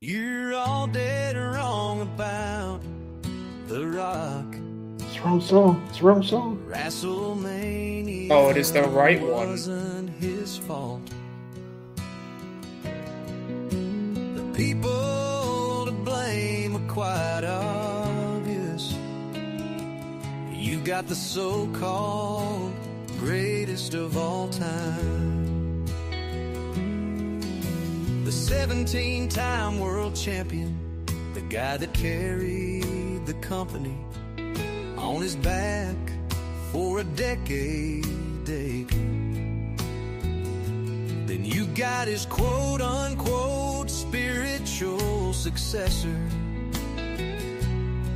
You're all dead wrong about The Rock. It's the wrong song. It's the wrong song. WrestleMania. Oh, it is the right one. Wasn't his fault. The people to blame are quite obvious. You got the so-called greatest of all time, the 17-time world champion, the guy that carried the company on his back for a decade. Then you got his quote-unquote spiritual successor,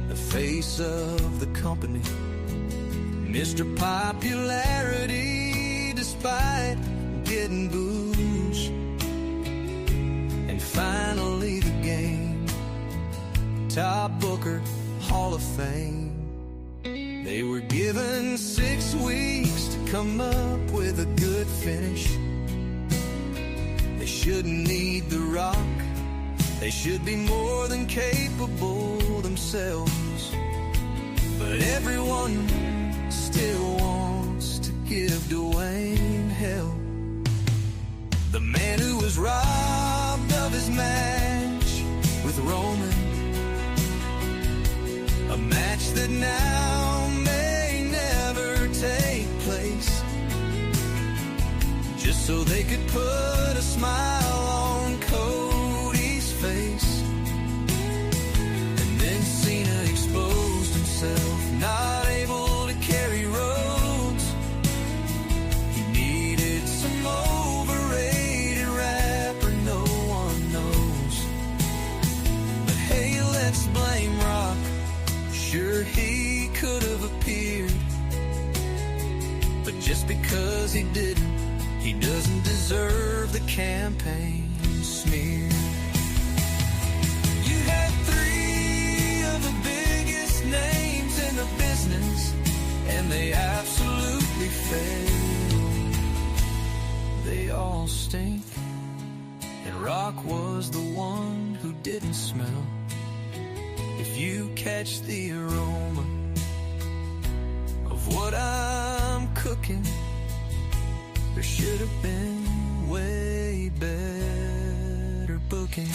the face of the company, Mr. Popularity despite getting booed. And finally the game, top booker, Hall of Fame. They were given 6 weeks to come up with a good finish. They shouldn't need The Rock. They should be more than capable themselves. But everyone still wants to give Dwayne hell. The man who was robbed of his match with Roman, a match that now may never take place, just so they could put a smile on Cody's face. And then Cena exposed himself, not able to carry Rhodes. He needed some overrated rapper no one knows. But hey, let's blame Rock. Sure, he could have appeared, but just because he didn't, he doesn't deserve the campaign smear. You had 3 of the biggest names in the business, and they absolutely failed. They all stink, and Rock was the one who didn't smell. If you catch the aroma of what I'm cooking, there should have been way better booking.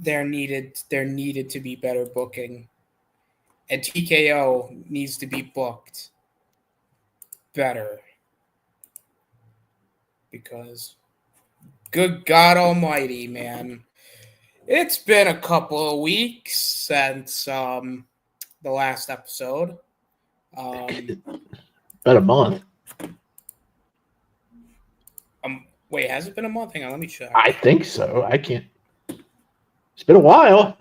There needed to be better booking, and TKO needs to be booked better, because good God Almighty, man, it's been a couple of weeks since the last episode. About a month. Wait, has it been a month? Hang on, let me check. I think so. I can't. It's been a while.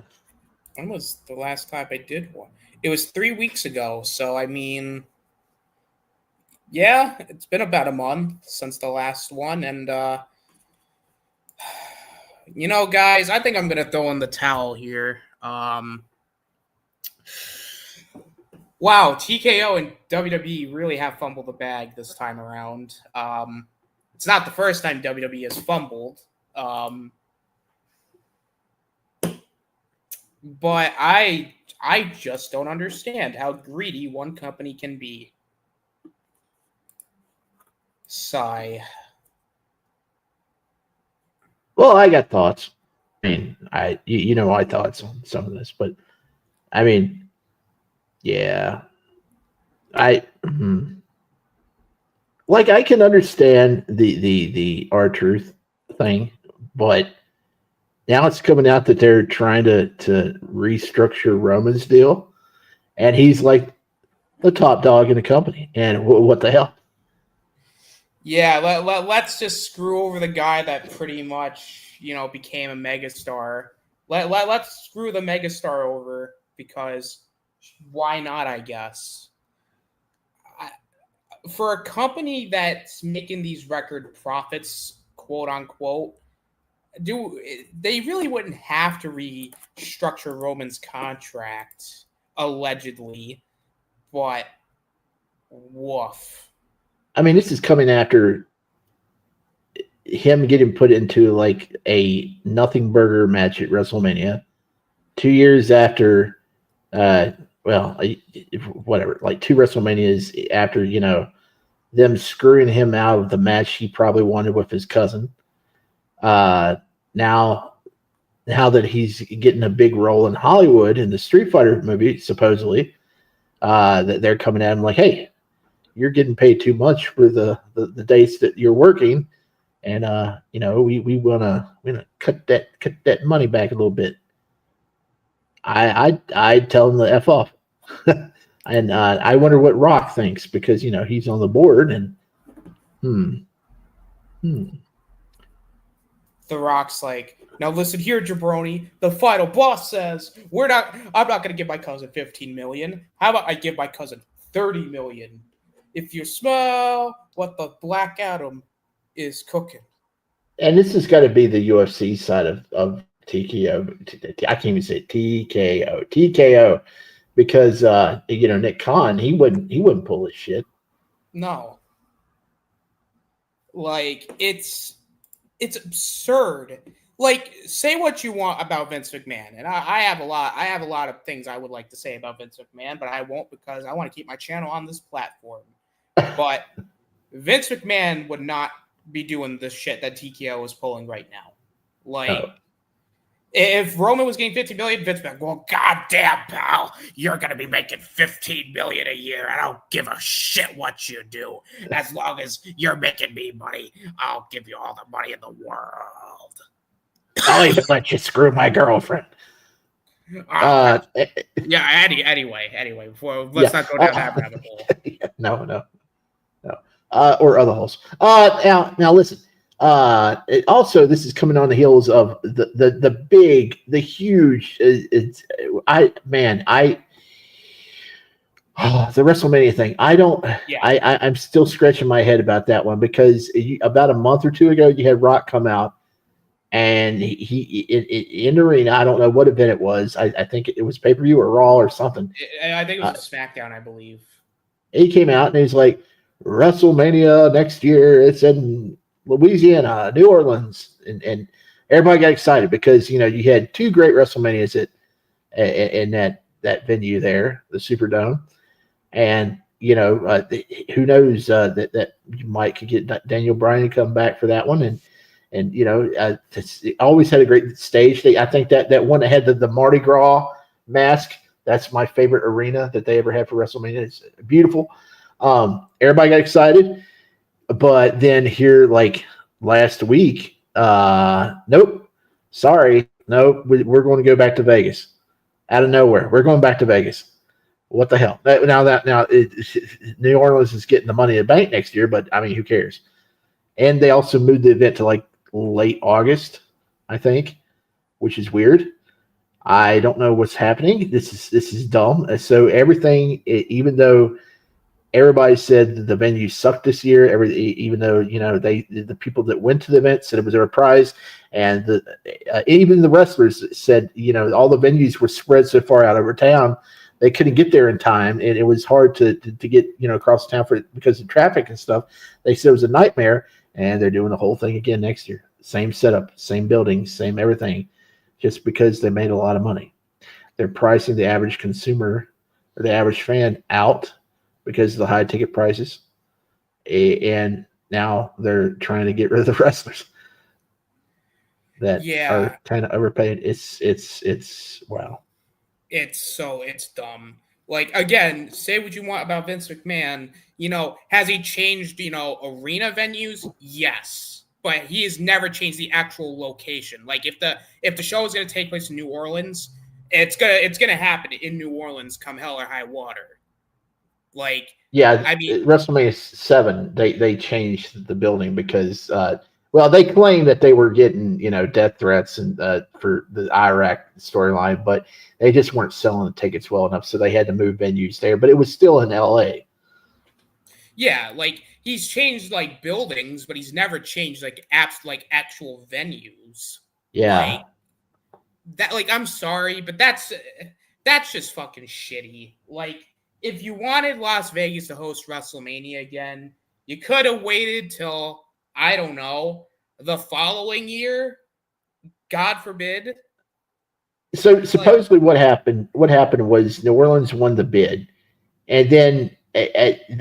When was the last time I did one? It was 3 weeks ago. So, I mean, yeah, it's been about a month since the last one. And, you know, guys, I think I'm going to throw in the towel here. Wow, TKO and WWE really have fumbled the bag this time around. It's not the first time WWE has fumbled. But I just don't understand how greedy one company can be. Sigh. Well, I got thoughts. I mean, you know my thoughts on some of this, but I mean, yeah, I can understand the R-Truth thing, but now it's coming out that they're trying to restructure Roman's deal, and he's like the top dog in the company. And what the hell? Yeah, let's just screw over the guy that pretty much, you know, became a megastar Let's screw the megastar over because why not, I guess. For a company that's making these record profits, quote unquote, they really wouldn't have to restructure Roman's contract, allegedly, but woof. I mean, this is coming after him getting put into like a nothing burger match at WrestleMania 2 years after, whatever, like 2 WrestleManias after, them screwing him out of the match he probably wanted with his cousin. Now that he's getting a big role in Hollywood in the Street Fighter movie, supposedly, that they're coming at him like, hey, you're getting paid too much for the days that you're working. And we wanna cut that money back a little bit. I'd tell him to F off. And I wonder what Rock thinks because he's on the board and The Rock's like, now listen here, jabroni. The final boss says I'm not gonna give my cousin $15 million. How about I give my cousin $30 million? If you smell what the Black Adam is cooking. And this has got to be the UFC side of TKO. I can't even say TKO because Nick Khan he wouldn't pull his shit. No, like it's absurd. Like, say what you want about Vince McMahon, and I have a lot of things I would like to say about Vince McMahon, but I won't because I want to keep my channel on this platform. But Vince McMahon would not be doing the shit that TKO is pulling right now. Like, if Roman was getting $50 million, Vince McMahon, well, goddamn, pal, you're gonna be making $15 million a year. I don't give a shit what you do. As long as you're making me money, I'll give you all the money in the world. I'll even let you screw my girlfriend. Yeah. Anyway. Let's not go down that rabbit hole. No. Or other holes. Now listen. Also, this is coming on the heels of the huge. The WrestleMania thing. I'm still scratching my head about that one because about a month or two ago, you had Rock come out. And he in the arena, I don't know what event it was. I think it was pay-per-view or Raw or something. I think it was a SmackDown, I believe. He came out and he's like, WrestleMania next year, it's in Louisiana, New Orleans. And everybody got excited because, you had 2 great WrestleManias in that venue there, the Superdome. And, who knows that you might could get Daniel Bryan to come back for that one. And it always had a great stage. I think that one that had the Mardi Gras mask, that's my favorite arena that they ever had for WrestleMania. It's beautiful. Everybody got excited. But then here, like last week, nope, sorry. No, we're going to go back to Vegas. Out of nowhere, we're going back to Vegas. What the hell? Now New Orleans is getting the money in the bank next year, but I mean, who cares? And they also moved the event to like late August, I think, which is weird. I don't know what's happening. This is dumb. So everything, even though everybody said the venue sucked this year, even though the people that went to the event said it was a reprise, and even the wrestlers said all the venues were spread so far out over town they couldn't get there in time, and it was hard to get across town because of traffic and stuff. They said it was a nightmare. And they're doing the whole thing again next year. Same setup, same building, same everything, just because they made a lot of money. They're pricing the average consumer or the average fan out because of the high ticket prices. And now they're trying to get rid of the wrestlers that are kind of overpaid. It's wow. It's dumb. Like, again, say what you want about Vince McMahon. Has he changed, arena venues? Yes. But he has never changed the actual location. Like, if the show is going to take place in New Orleans, it's gonna happen in New Orleans come hell or high water. Like, yeah, I mean, WrestleMania 7, they changed the building because Well, they claim that they were getting, death threats and for the Iraq storyline, but they just weren't selling the tickets well enough, so they had to move venues there. But it was still in LA. Yeah, like he's changed like buildings, but he's never changed like actual venues. Yeah. Like that, like I'm sorry, but that's just fucking shitty. Like if you wanted Las Vegas to host WrestleMania again, you could have waited till, I don't know, the following year. God forbid. So supposedly what happened was New Orleans won the bid. And then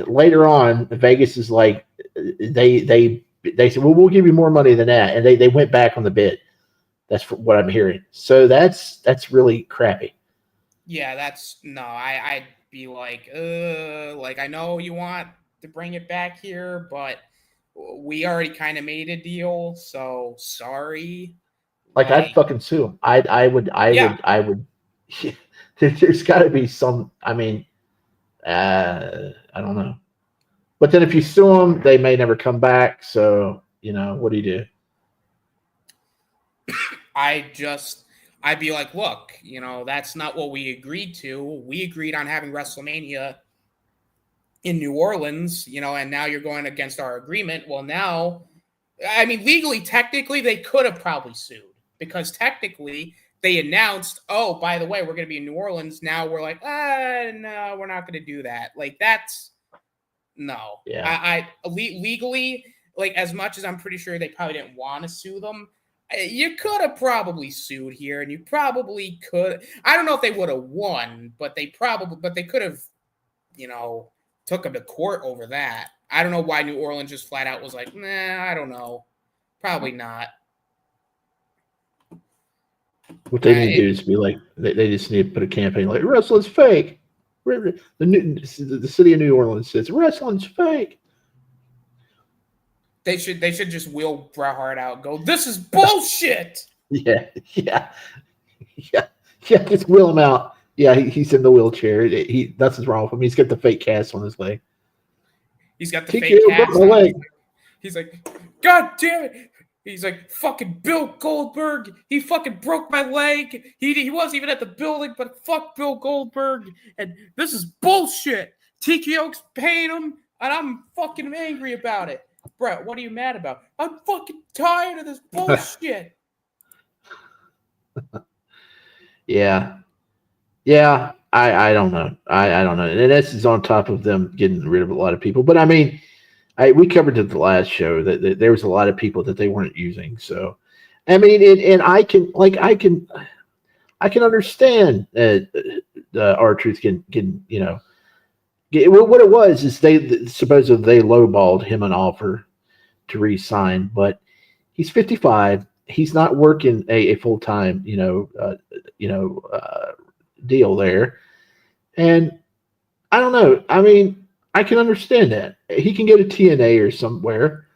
later on, Vegas is like, they said, well, we'll give you more money than that. And they went back on the bid. That's what I'm hearing. So that's really crappy. Yeah, I'd be like I know you want to bring it back here, but we already kind of made a deal, so sorry. Like I'd fucking sue them. I would. There's got to be some. I mean, I don't know. But then if you sue them, they may never come back. So what do you do? I'd be like, look, that's not what we agreed to. We agreed on having WrestleMania in New Orleans, and now you're going against our agreement. Well, now, I mean, legally, technically, they could have probably sued because technically they announced, oh, by the way, we're going to be in New Orleans. Now we're like, no, we're not going to do that. Like, that's no. Yeah. Legally, like, as much as I'm pretty sure they probably didn't want to sue them, you could have probably sued here, and you probably could. I don't know if they would have won, but they could have, took them to court over that. I don't know why New Orleans just flat out was like, nah, I don't know. Probably not. What they need to do is be like, they just need to put a campaign like, wrestling's fake. The city of New Orleans says, wrestling's fake. They should just wheel Bret Hart out and go, this is bullshit. Yeah. Just wheel him out. Yeah, he's in the wheelchair. Nothing's wrong with him. He's got the fake cast on his leg. He's got the fake cast on his leg. He's like, God damn it. He's like, fucking Bill Goldberg. He fucking broke my leg. He wasn't even at the building, but fuck Bill Goldberg. And this is bullshit. TKO's paying him, and I'm fucking angry about it. Brett, what are you mad about? I'm fucking tired of this bullshit. Yeah, I don't know. I don't know. And this is on top of them getting rid of a lot of people. But I mean, we covered it the last show that there was a lot of people that they weren't using. So, I mean, and I can understand R-Truth can what it was is they supposedly they lowballed him an offer to re-sign, but he's 55. He's not working a full-time deal there, and I don't know. I mean, I can understand that he can get a TNA or somewhere,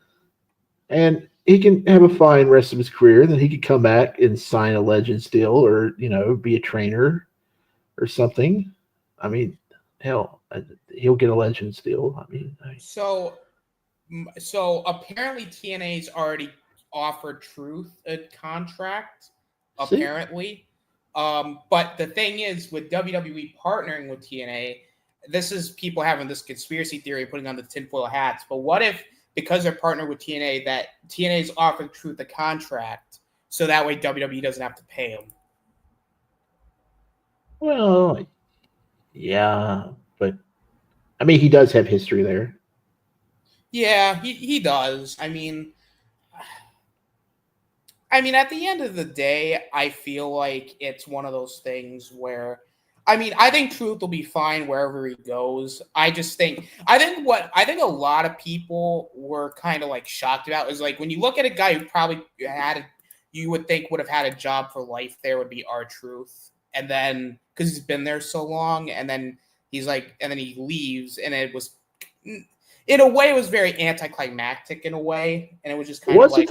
and he can have a fine rest of his career. Then he could come back and sign a Legends deal, or be a trainer or something. I mean, hell, he'll get a Legends deal. I mean, so apparently TNA's already offered Truth a contract. Apparently. But the thing is, with WWE partnering with TNA, this is people having this conspiracy theory, putting on the tinfoil hats. But what if, because they're partnered with TNA, that TNA's offered Truth a contract, so that way WWE doesn't have to pay him? Well, yeah, but I mean, he does have history there. Yeah, he does. I mean, at the end of the day, I feel like it's one of those things where, I think Truth will be fine wherever he goes. I think a lot of people were kind of like shocked about is like when you look at a guy who probably you would think would have had a job for life there would be R-Truth, and then because he's been there so long, and then he's like, and then he leaves, and it was, in a way, it was very anticlimactic in a way, and it was just kind of like.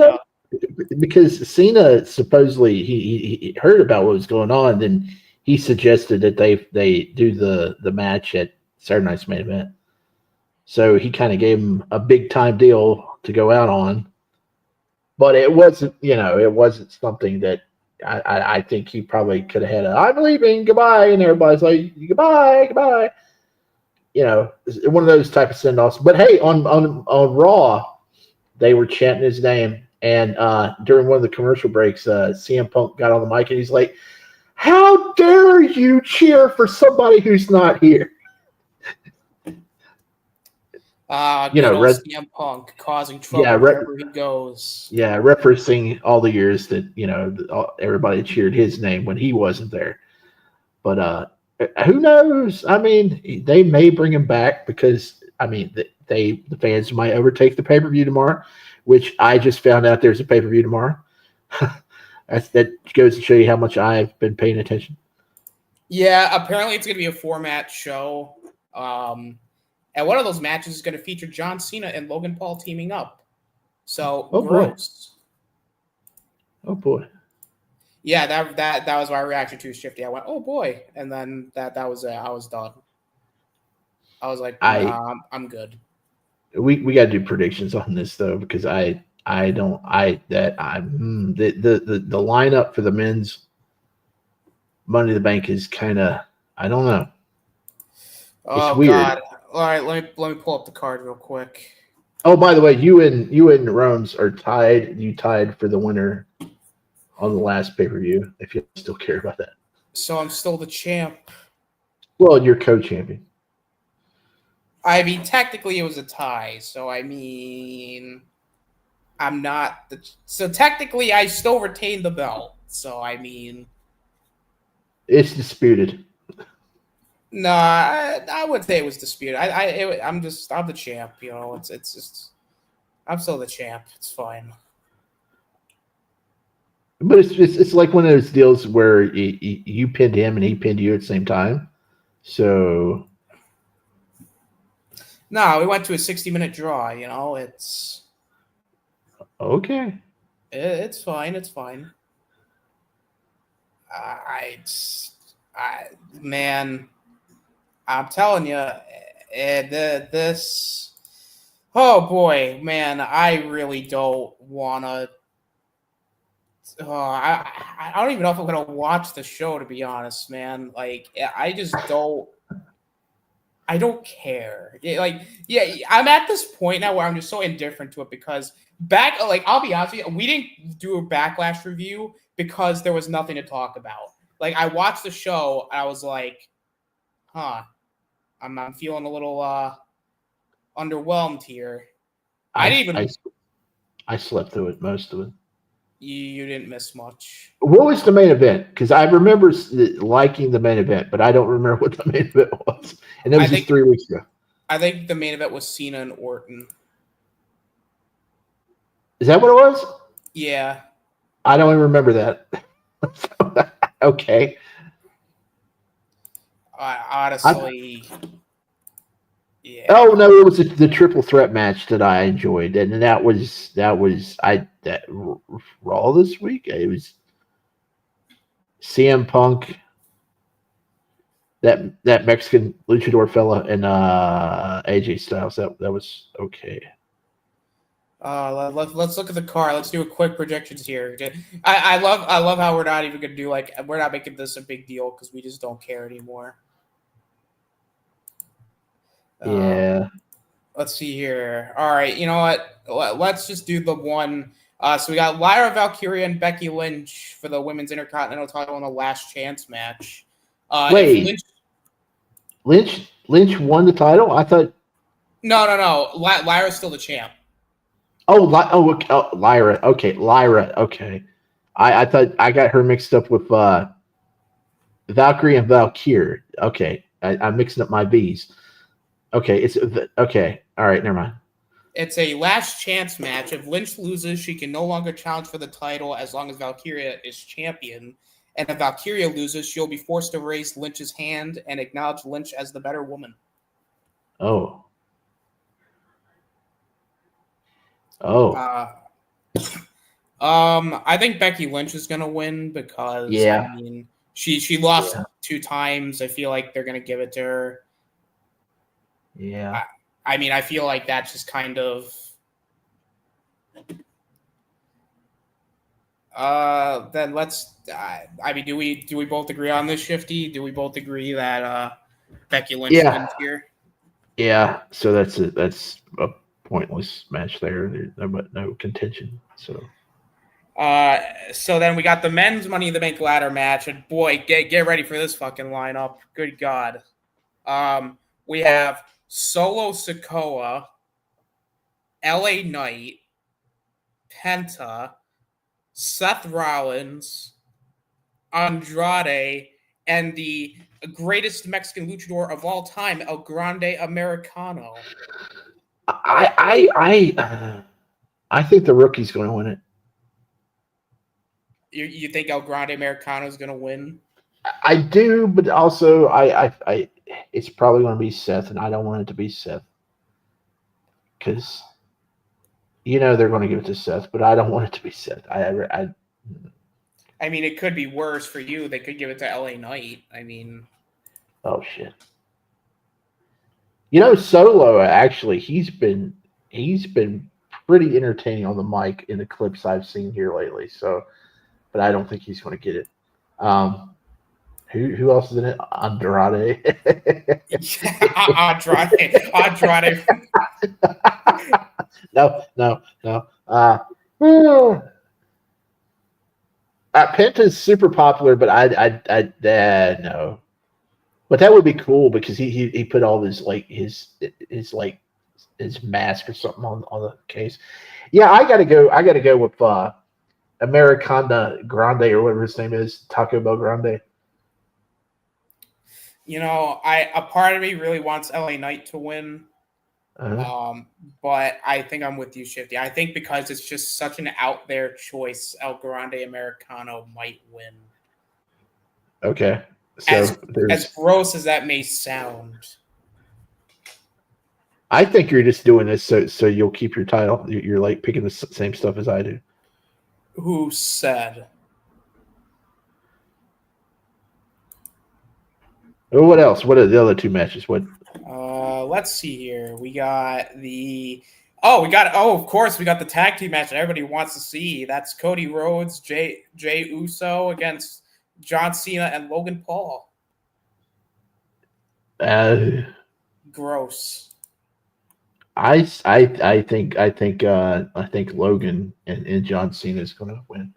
Because Cena supposedly he heard about what was going on, then he suggested that they do the match at Saturday Night's Main Event. So he kind of gave him a big time deal to go out on. but it wasn't, it wasn't something that I think he probably could have had. I'm leaving, goodbye, and everybody's like, goodbye, goodbye. One of those type of send offs. But hey, on Raw, they were chanting his name, and during one of the commercial breaks, CM Punk got on the mic and he's like, "How dare you cheer for somebody who's not here?" Good old CM Punk causing trouble wherever he goes. Yeah, referencing all the years that everybody cheered his name when he wasn't there. But who knows? I mean, they may bring him back because the fans might overtake the pay-per-view tomorrow, which I just found out there's a pay-per-view tomorrow. That goes to show you how much I've been paying attention. Yeah, apparently it's going to be a 4-match show. And one of those matches is going to feature John Cena and Logan Paul teaming up. So gross. Oh boy. Yeah, that was my reaction to Shifty. I went, oh boy, and then that was it. I was done. I was like, nah, I'm good. We got to do predictions on this though, because the lineup for the men's Money in the Bank is kind of, I don't know. Oh, weird. God. All right, let me pull up the card real quick. Oh, by the way, you and Rome's are tied. You tied for the winner on the last pay-per-view, if you still care about that. So I'm still the champ. Well, you're co-champion. I mean, technically it was a tie, so I mean, I'm not so technically I still retain the belt. So I mean, it's disputed. No, I would say it was disputed. I'm the champ. It's just I'm still the champ. It's fine. But it's like one of those deals where you pinned him and he pinned you at the same time. So no, we went to a 60-minute draw. It's okay. It's fine. It's fine. Man. I'm telling you, this. Oh boy, man! I really don't want to. I don't even know if I'm gonna watch the show, to be honest, man. Like, I just don't. I don't care. I'm at this point now where I'm just so indifferent to it because I'll be honest with you, we didn't do a Backlash review because there was nothing to talk about. Like, I watched the show and I was like, huh. I'm feeling a little underwhelmed here. I slept through it, most of it. You didn't miss much. What was the main event? Because I remember liking the main event, but I don't remember what the main event was. And that was just 3 weeks ago. I think the main event was Cena and Orton. Is that what it was? Yeah. I don't even remember that. Okay. Honestly, yeah. Oh no, it was the triple threat match that I enjoyed, and that was Raw this week. It was CM Punk, that Mexican luchador fella, and AJ Styles. That was okay. Let's look at the card. Let's do a quick projections here. I love how we're not even gonna do we're not making this a big deal because we just don't care anymore. Yeah. Let's see here. All right, you know what? Let's just do the one. So we got Lyra Valkyria and Becky Lynch for the Women's Intercontinental title in the Last Chance match. Wait, Lynch won the title? I thought. No. Lyra's still the champ. Lyra. Okay, Lyra. Okay, I thought I got her mixed up with Valkyrie and Valkyrie. Okay, I'm mixing up my V's. Okay, okay. All right, never mind. It's a last chance match. If Lynch loses, she can no longer challenge for the title as long as Valkyria is champion. And if Valkyria loses, she'll be forced to raise Lynch's hand and acknowledge Lynch as the better woman. Oh. I think Becky Lynch is gonna win because I mean she lost 2 times. I feel like they're gonna give it to her. Yeah. I mean, I feel like that's just kind of Then let's. I mean, do we both agree on this, Shifty? Do we both agree that Becky Lynch wins here? Yeah. So that's a pointless match there. There's no contention. So. So then we got the men's Money in the Bank ladder match, and boy, get ready for this fucking lineup. Good God. We have Solo Sikoa, LA Knight, Penta, Seth Rollins, Andrade, and the greatest Mexican luchador of all time, El Grande Americano. I think the rookie's going to win it. You think El Grande Americano is going to win? I do, but also I it's probably going to be Seth, and I don't want it to be Seth because they're going to give it to Seth, but I don't want it to be Seth. I mean, it could be worse for you. They could give it to LA Knight. I mean, oh shit. Solo actually he's been pretty entertaining on the mic in the clips I've seen here lately. So, but I don't think he's going to get it. Who else is in it? Andrade. Andrade. No. Penta's super popular, but I no. But that would be cool because he put all his his mask or something on the case. Yeah, I gotta go with Americana Grande or whatever his name is, Taco Bell Grande. A part of me really wants LA Knight to win. But I think I'm with you, Shifty. I think because it's just such an out there choice, El Grande Americano might win. Okay. So as gross as that may sound. I think you're just doing this so you'll keep your title. You're like picking the same stuff as I do. Who said? Oh, what else? What are the other two matches? What? Let's see here. We got of course, we got the tag team match that everybody wants to see. That's Cody Rhodes, Jay Uso against John Cena and Logan Paul. Gross. I think Logan and John Cena is going to win.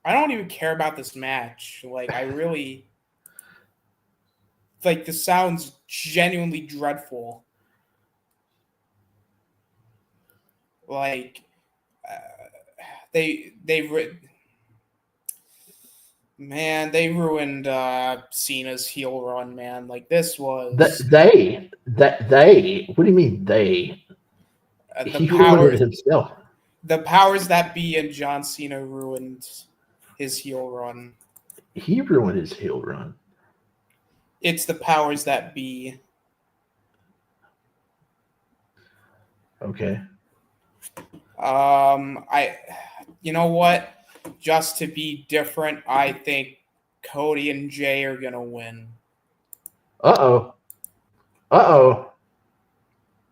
I don't even care about this match. Like, I really this sounds genuinely dreadful. Like, they ruined Cena's heel run, man. Like, this was they. What do you mean they? He ruined it himself. The powers that be and John Cena ruined his heel run. He ruined his heel run. It's the powers that be. Okay. You know what? Just to be different, I think Cody and Jay are gonna win. Uh-oh.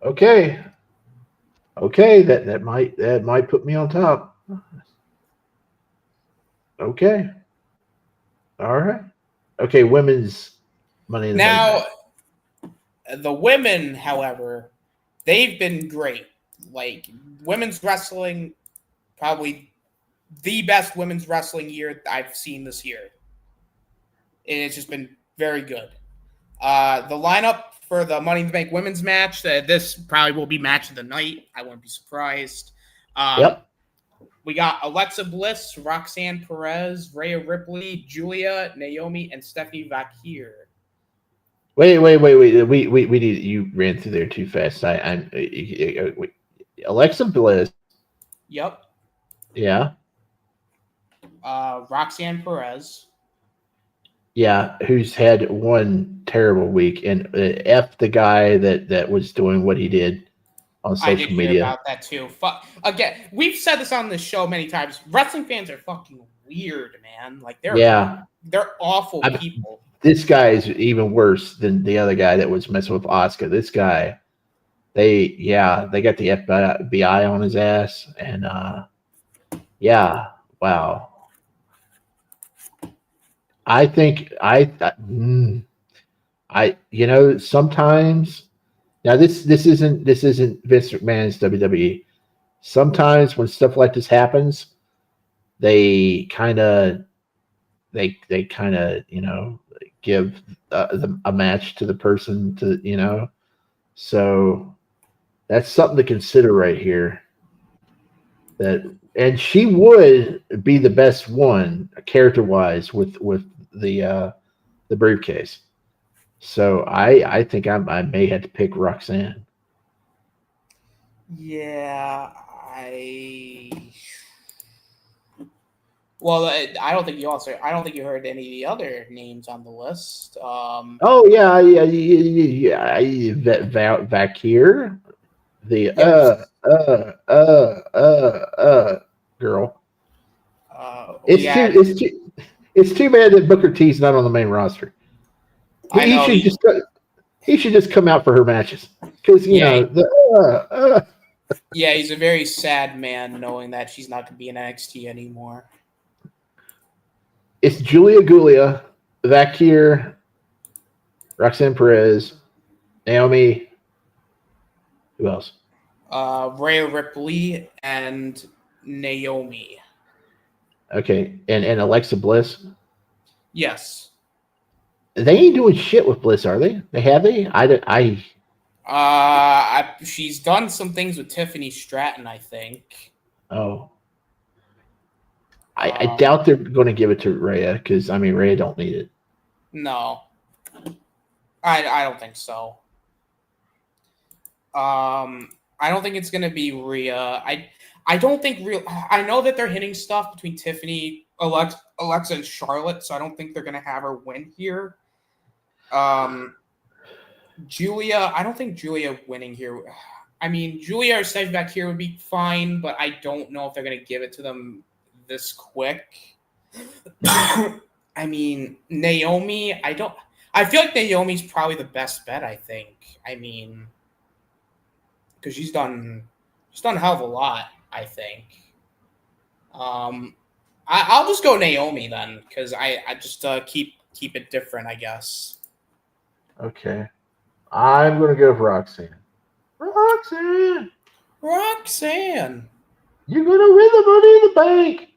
Okay. That might put me on top. Okay. All right. Okay, women's Money in the Bank. Now, the women, however, they've been great. Like, women's wrestling, probably the best women's wrestling year I've seen this year. It's just been very good. The lineup for the Money in the Bank women's match, this probably will be match of the night. I wouldn't be surprised. Yep. We got Alexa Bliss, Roxanne Perez, Rhea Ripley, Julia, Naomi, and Stephanie Vakir. Wait. We need, you ran through there too fast. Alexa Bliss. Yep. Yeah. Roxanne Perez. Yeah, who's had one terrible week, and F the guy that was doing what he did on social media. I did hear about that too. Again, we've said this on this show many times. Wrestling fans are fucking weird, man. Like they're awful people. This guy is even worse than the other guy that was messing with Asuka. This guy they got the FBI on his ass, and wow. I think sometimes now this isn't Vince McMahon's WWE. Sometimes when stuff like this happens, they kind of they kind of give a match to the person to. So that's something to consider right here. And she would be the best one character wise with the briefcase. So I think I may have to pick Roxanne. Yeah, Well, I don't think you heard any of the other names on the list. Oh yeah, Vakir, the Yes. girl. We had. It's too bad that Booker T's not on the main roster. I know. He should just come out for her matches because Yeah, he's a very sad man knowing that she's not going to be in NXT anymore. It's Julia Gulia, Vakir, Roxanne Perez, Naomi. Who else? Rhea Ripley and Naomi. Okay, and Alexa Bliss. Yes. They ain't doing shit with Bliss, are they? She's done some things with Tiffany Stratton, I think. Oh. I doubt they're going to give it to Rhea because Rhea don't need it. No, I don't think so. I don't think it's going to be Rhea. I don't think real. I know that they're hitting stuff between Tiffany, Alexa, and Charlotte, so I don't think they're going to have her win here. Julia, I don't think Julia winning here. Julia or Steph back here would be fine, but I don't know if they're going to give it to them this quick. Naomi, I feel like Naomi's probably the best bet, I think. Because she's done a hell of a lot, I think. I'll just go Naomi then, because I just keep it different, I guess. Okay. I'm going to go for Roxanne. Roxanne! You're going to win the Money in the Bank!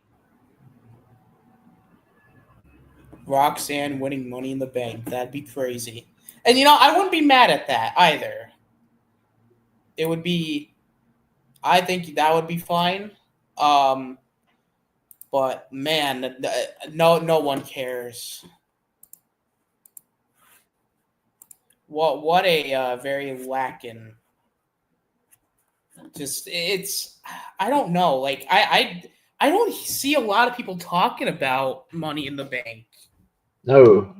Roxanne winning Money in the Bank. That'd be crazy. And, I wouldn't be mad at that either. It would be... I think that would be fine. But, man, no one cares. What a very lacking... I don't know. Like, I don't see a lot of people talking about Money in the Bank. No,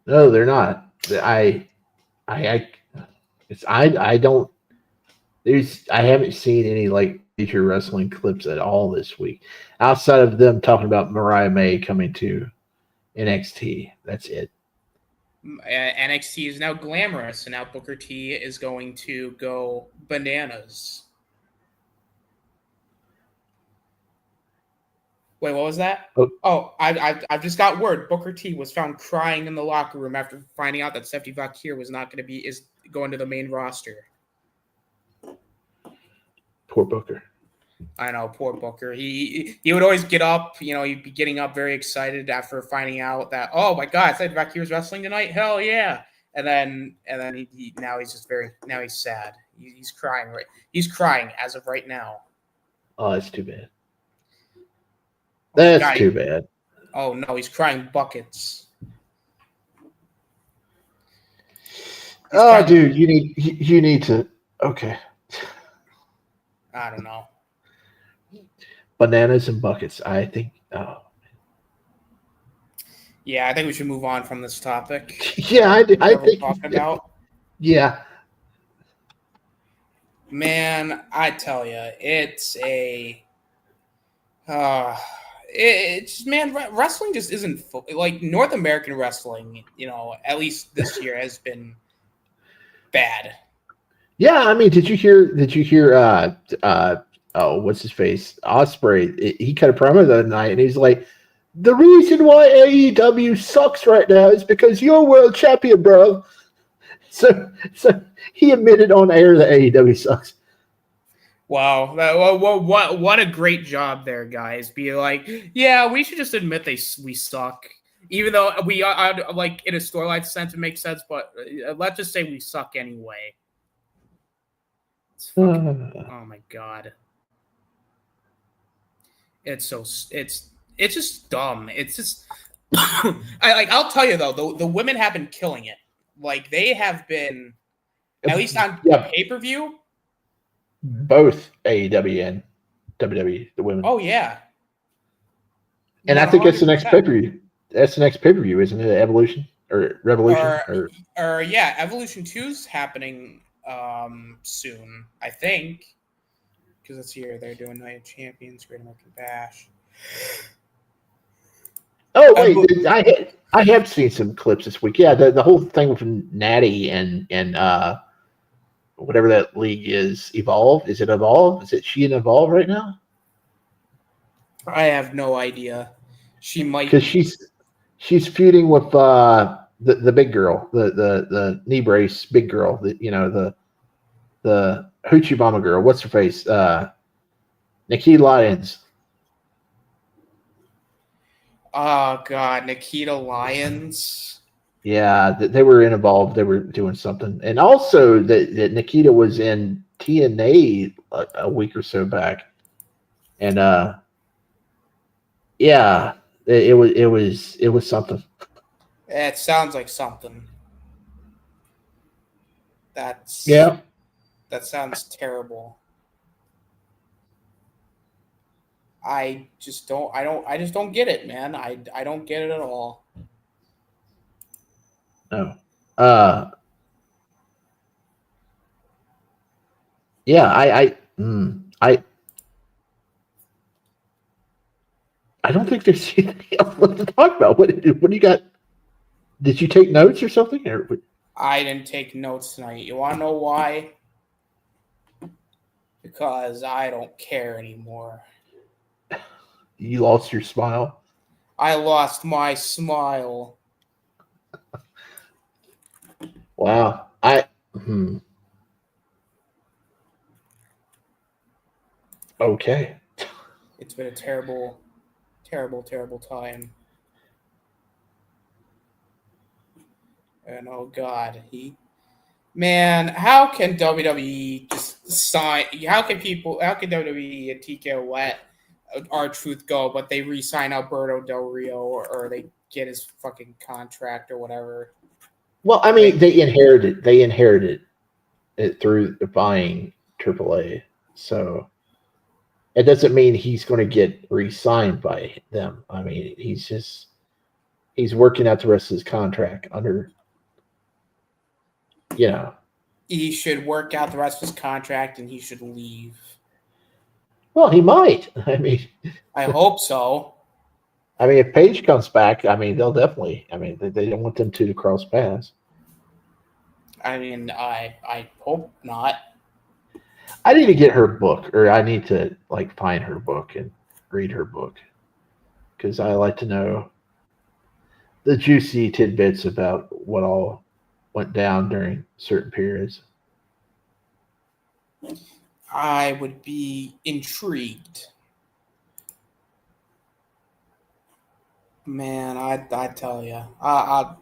they're not. I don't. I haven't seen any major wrestling clips at all this week, outside of them talking about Mariah May coming to NXT. That's it. NXT is now glamorous, and now Booker T is going to go bananas. Wait, what was that? Oh, I've just got word. Booker T was found crying in the locker room after finding out that Stephanie Vakir is going to the main roster. Poor Booker. I know, poor Booker. He would always get up, he'd be getting up very excited after finding out that, oh my God, Stephanie Vakir's wrestling tonight. Hell yeah! And then now he's sad. He's crying He's crying as of right now. Oh, that's too bad. That's too bad. Oh no, he's crying buckets. Dude, you need to. Okay. I don't know. Bananas and buckets. I think. Oh. Yeah, I think we should move on from this topic. Yeah, I think. We're talking about. Yeah. Man, I tell you, it's a. Wrestling just isn't like North American wrestling. At least this year has been bad. Yeah, I mean, did you hear? Oh, what's his face? Osprey. He cut a promo the other night, and he's like, "The reason why AEW sucks right now is because you're world champion, bro." So he admitted on air that AEW sucks. Wow, what a great job there, guys. Be like, yeah, we should just admit we suck, even though we are like in a storyline sense it makes sense, but let's just say we suck anyway. It's fucking, oh my god, it's just dumb. It's just I'll tell you though, the women have been killing it. Like they have been, at least on pay-per-view. Both AEW and WWE, the women. Oh yeah. And 100%. I think that's the next pay-per-view. That's the next pay-per-view, isn't it? Evolution or Revolution? Or yeah, Evolution 2's happening soon, I think. Because it's here. They're doing Night of Champions, Great American Bash. Oh wait, I have seen some clips this week. Yeah, the whole thing with Natty and whatever that league is, Evolve. Is it Evolve? Is it she in Evolve right now? I have no idea. She might, because she's feuding with the big girl, the knee brace big girl, the Hoochie Mama girl. What's her face? Nikita Lyons. Oh God, Nikita Lyons. Yeah, they were involved. They were doing something, and also that Nikita was in TNA a week or so back, and yeah, it was something. It sounds like something. That sounds terrible. I just don't get it, man. I don't get it at all. No. Yeah, I don't think there's anything else to talk about. What do you got? Did you take notes or something? I didn't take notes tonight. You want to know why? Because I don't care anymore. You lost your smile? I lost my smile. Wow. Okay. It's been a terrible, terrible, terrible time. And oh God, man, how can WWE just sign? How can WWE and TKO let R-Truth go, but they re-sign Alberto Del Rio or they get his fucking contract or whatever? Well, I mean, they inherited it through buying AAA, so it doesn't mean he's going to get re-signed by them. I mean, he's working out the rest of his contract under. He should work out the rest of his contract and he should leave. Well, he might. I mean, I hope so. I mean, if Paige comes back, I mean, they'll definitely. I mean, they don't want them two to cross paths. I mean, I hope not. I need to get her book, or I need to find her book and read her book, because I like to know the juicy tidbits about what all went down during certain periods. I would be intrigued. Man, I tell you, I'm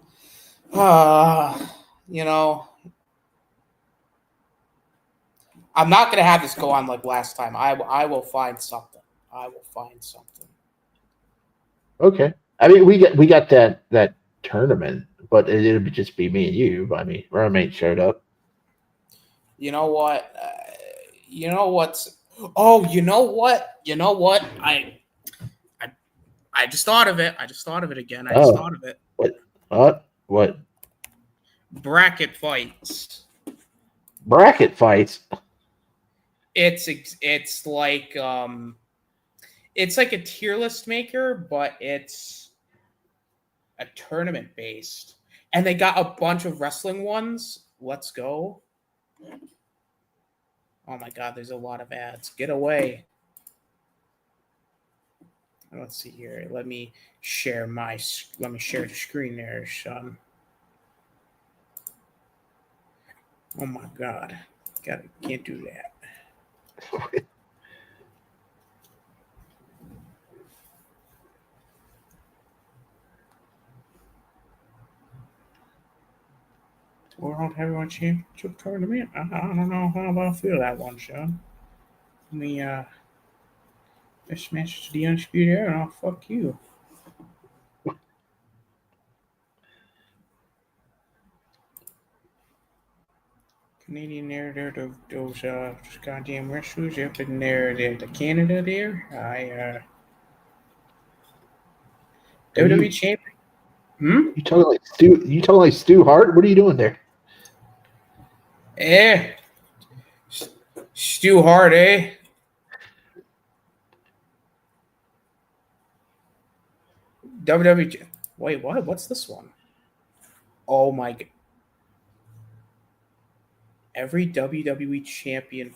not gonna have this go on like last time. I will find something. Okay. I mean, we got that tournament, but it'll just be me and you. I mean, Roommate showed up. You know what? You know what's? Oh, you know what? I just thought of it. I just thought of it again. I just thought of it. What? Bracket fights. Bracket fights. It's like it's like a tier list maker, but it's a tournament based, and they got a bunch of wrestling ones. Let's go. Oh my God, there's a lot of ads. Get away. Let's see here. Let me share the screen there, son. Oh my God. Can't do that. World Heavyweight Championship tournament. I don't know how I feel that one, son. Let me this match to the Undisputed Era, and I'll fuck you. Canadian there, those goddamn wrestlers up in there, the Canada there. WWE champion. You talking like Stu? You talking like Stu Hart? What are you doing there? Stu Hart, eh? WWE. Wait, what? What's this one? Oh my God. Every WWE champion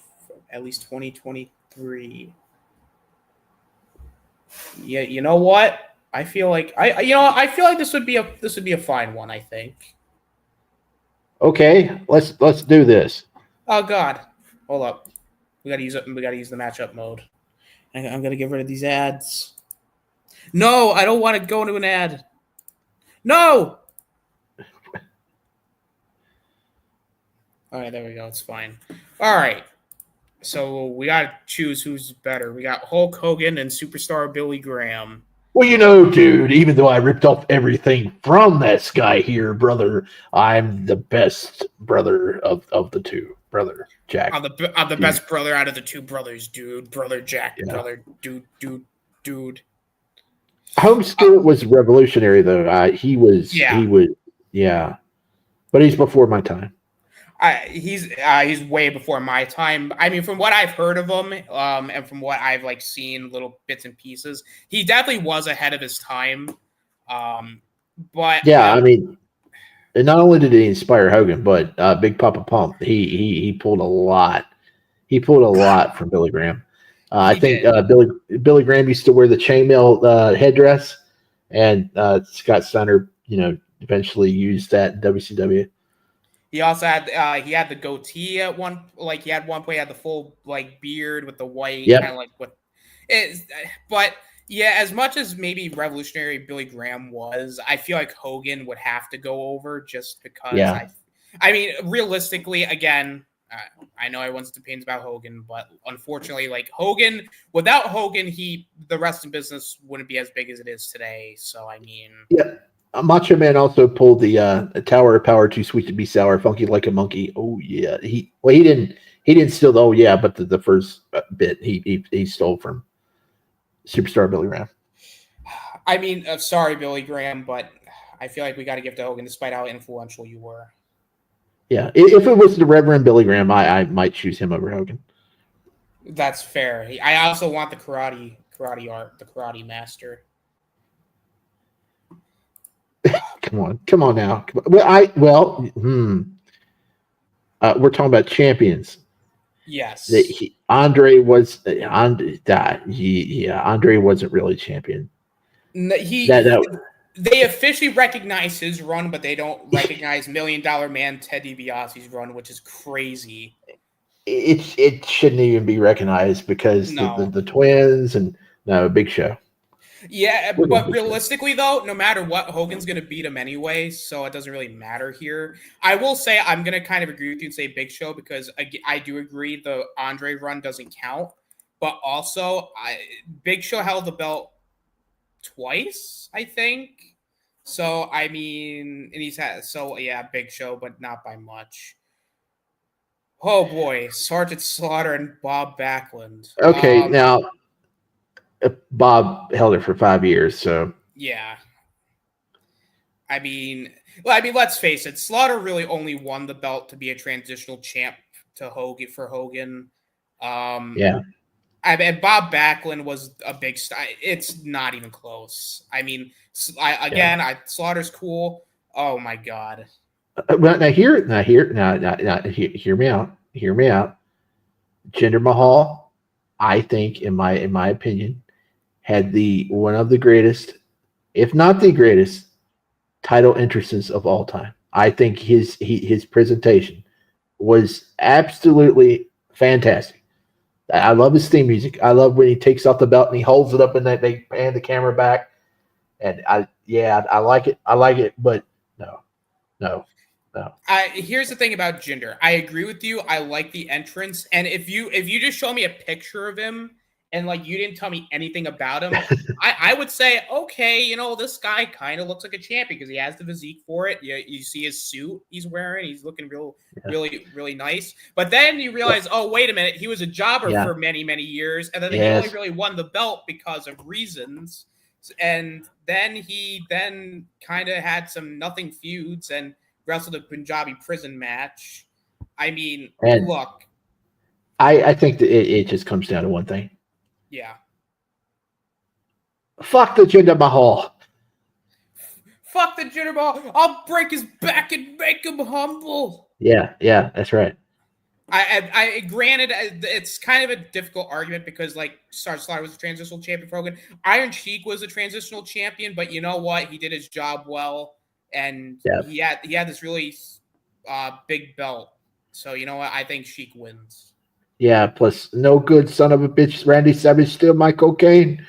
at least 2023. Yeah, you know what? I feel like this would be a fine one, I think. Okay, let's do this. Oh God. Hold up. We gotta use the matchup mode. I'm gonna get rid of these ads. No, I don't want to go into an ad. No. All right, there we go. It's fine. All right. So we got to choose who's better. We got Hulk Hogan and superstar Billy Graham. Well, you know, dude, even though I ripped off everything from that guy here, brother, I'm the best brother of the two. Brother Jack. I'm the best brother out of the two brothers, dude. Brother Jack, yeah. Brother, dude. Homeschool was revolutionary, though. He was, yeah. But he's before my time. He's way before my time. I mean, from what I've heard of him, and from what I've seen little bits and pieces, he definitely was ahead of his time. But yeah, I mean, and not only did he inspire Hogan, but Big Papa Pump, he pulled a lot. He pulled a lot from Billy Graham. I think Billy Graham used to wear the chainmail headdress, and Scott Steiner, eventually used that in WCW. He also had the goatee at one. He had one point. He had the full beard with the white kind of with it. But yeah, as much as maybe revolutionary Billy Graham was, I feel like Hogan would have to go over just because. Yeah. I mean, realistically, again, I know everyone's opinions about Hogan, but unfortunately, Hogan, without Hogan, the wrestling business wouldn't be as big as it is today. So I mean, yeah. Macho Man also pulled the Tower of Power, too sweet to be sour, funky like a monkey. Oh yeah, he didn't steal the but the first bit he stole from superstar Billy Graham. I mean, sorry Billy Graham, but I feel like we got to give to Hogan, despite how influential you were. Yeah, if it was the Reverend Billy Graham, I might choose him over Hogan. That's fair. I also want the karate art, the karate master. Come on now. We're talking about champions. Yes. Andre wasn't really champion. They officially recognize his run, but they don't recognize $1 Million Man Ted DiBiase's run, which is crazy. It shouldn't even be recognized because the twins and Big Show. Yeah, but realistically, though, no matter what, Hogan's going to beat him anyway, so it doesn't really matter here. I will say I'm going to kind of agree with you and say Big Show because I do agree the Andre run doesn't count, but also Big Show held the belt twice, I think. So, I mean, and Big Show, but not by much. Oh, boy, Sergeant Slaughter and Bob Backlund. Okay, now... Bob held it for 5 years, so yeah. I mean, let's face it. Slaughter really only won the belt to be a transitional champ to Hogan for Hogan. Yeah. I mean, Bob Backlund was a big star. It's not even close. I mean, Slaughter's cool. Oh my God. Well, hear me out. Hear me out. Jinder Mahal, I think, in my opinion, had the one of the greatest, if not the greatest, title entrances of all time. I think his presentation was absolutely fantastic. I love his theme music. I love when he takes off the belt and he holds it up and they pan the camera back. And I like it. I like it, but no. Here's the thing about Jinder. I agree with you. I like the entrance, and if you just show me a picture of him and like you didn't tell me anything about him, I would say, okay, you know, this guy kind of looks like a champion because he has the physique for it. You see his suit he's wearing; he's looking really nice. But then you realize, oh, wait a minute, he was a jobber for many years, and then he only really won the belt because of reasons. And then he kind of had some nothing feuds and wrestled a Punjabi prison match. I mean, look. I think that it just comes down to one thing. Yeah. Fuck the Jinder Mahal. Fuck the Jinder Mahal. I'll break his back and make him humble. Yeah, that's right. I granted, it's kind of a difficult argument because like Slaughter was a transitional champion for Hogan. Iron Sheik was a transitional champion, but you know what? He did his job well. And he had this really big belt. So, you know what? I think Sheik wins. Yeah, plus no good son of a bitch Randy Savage steal my cocaine.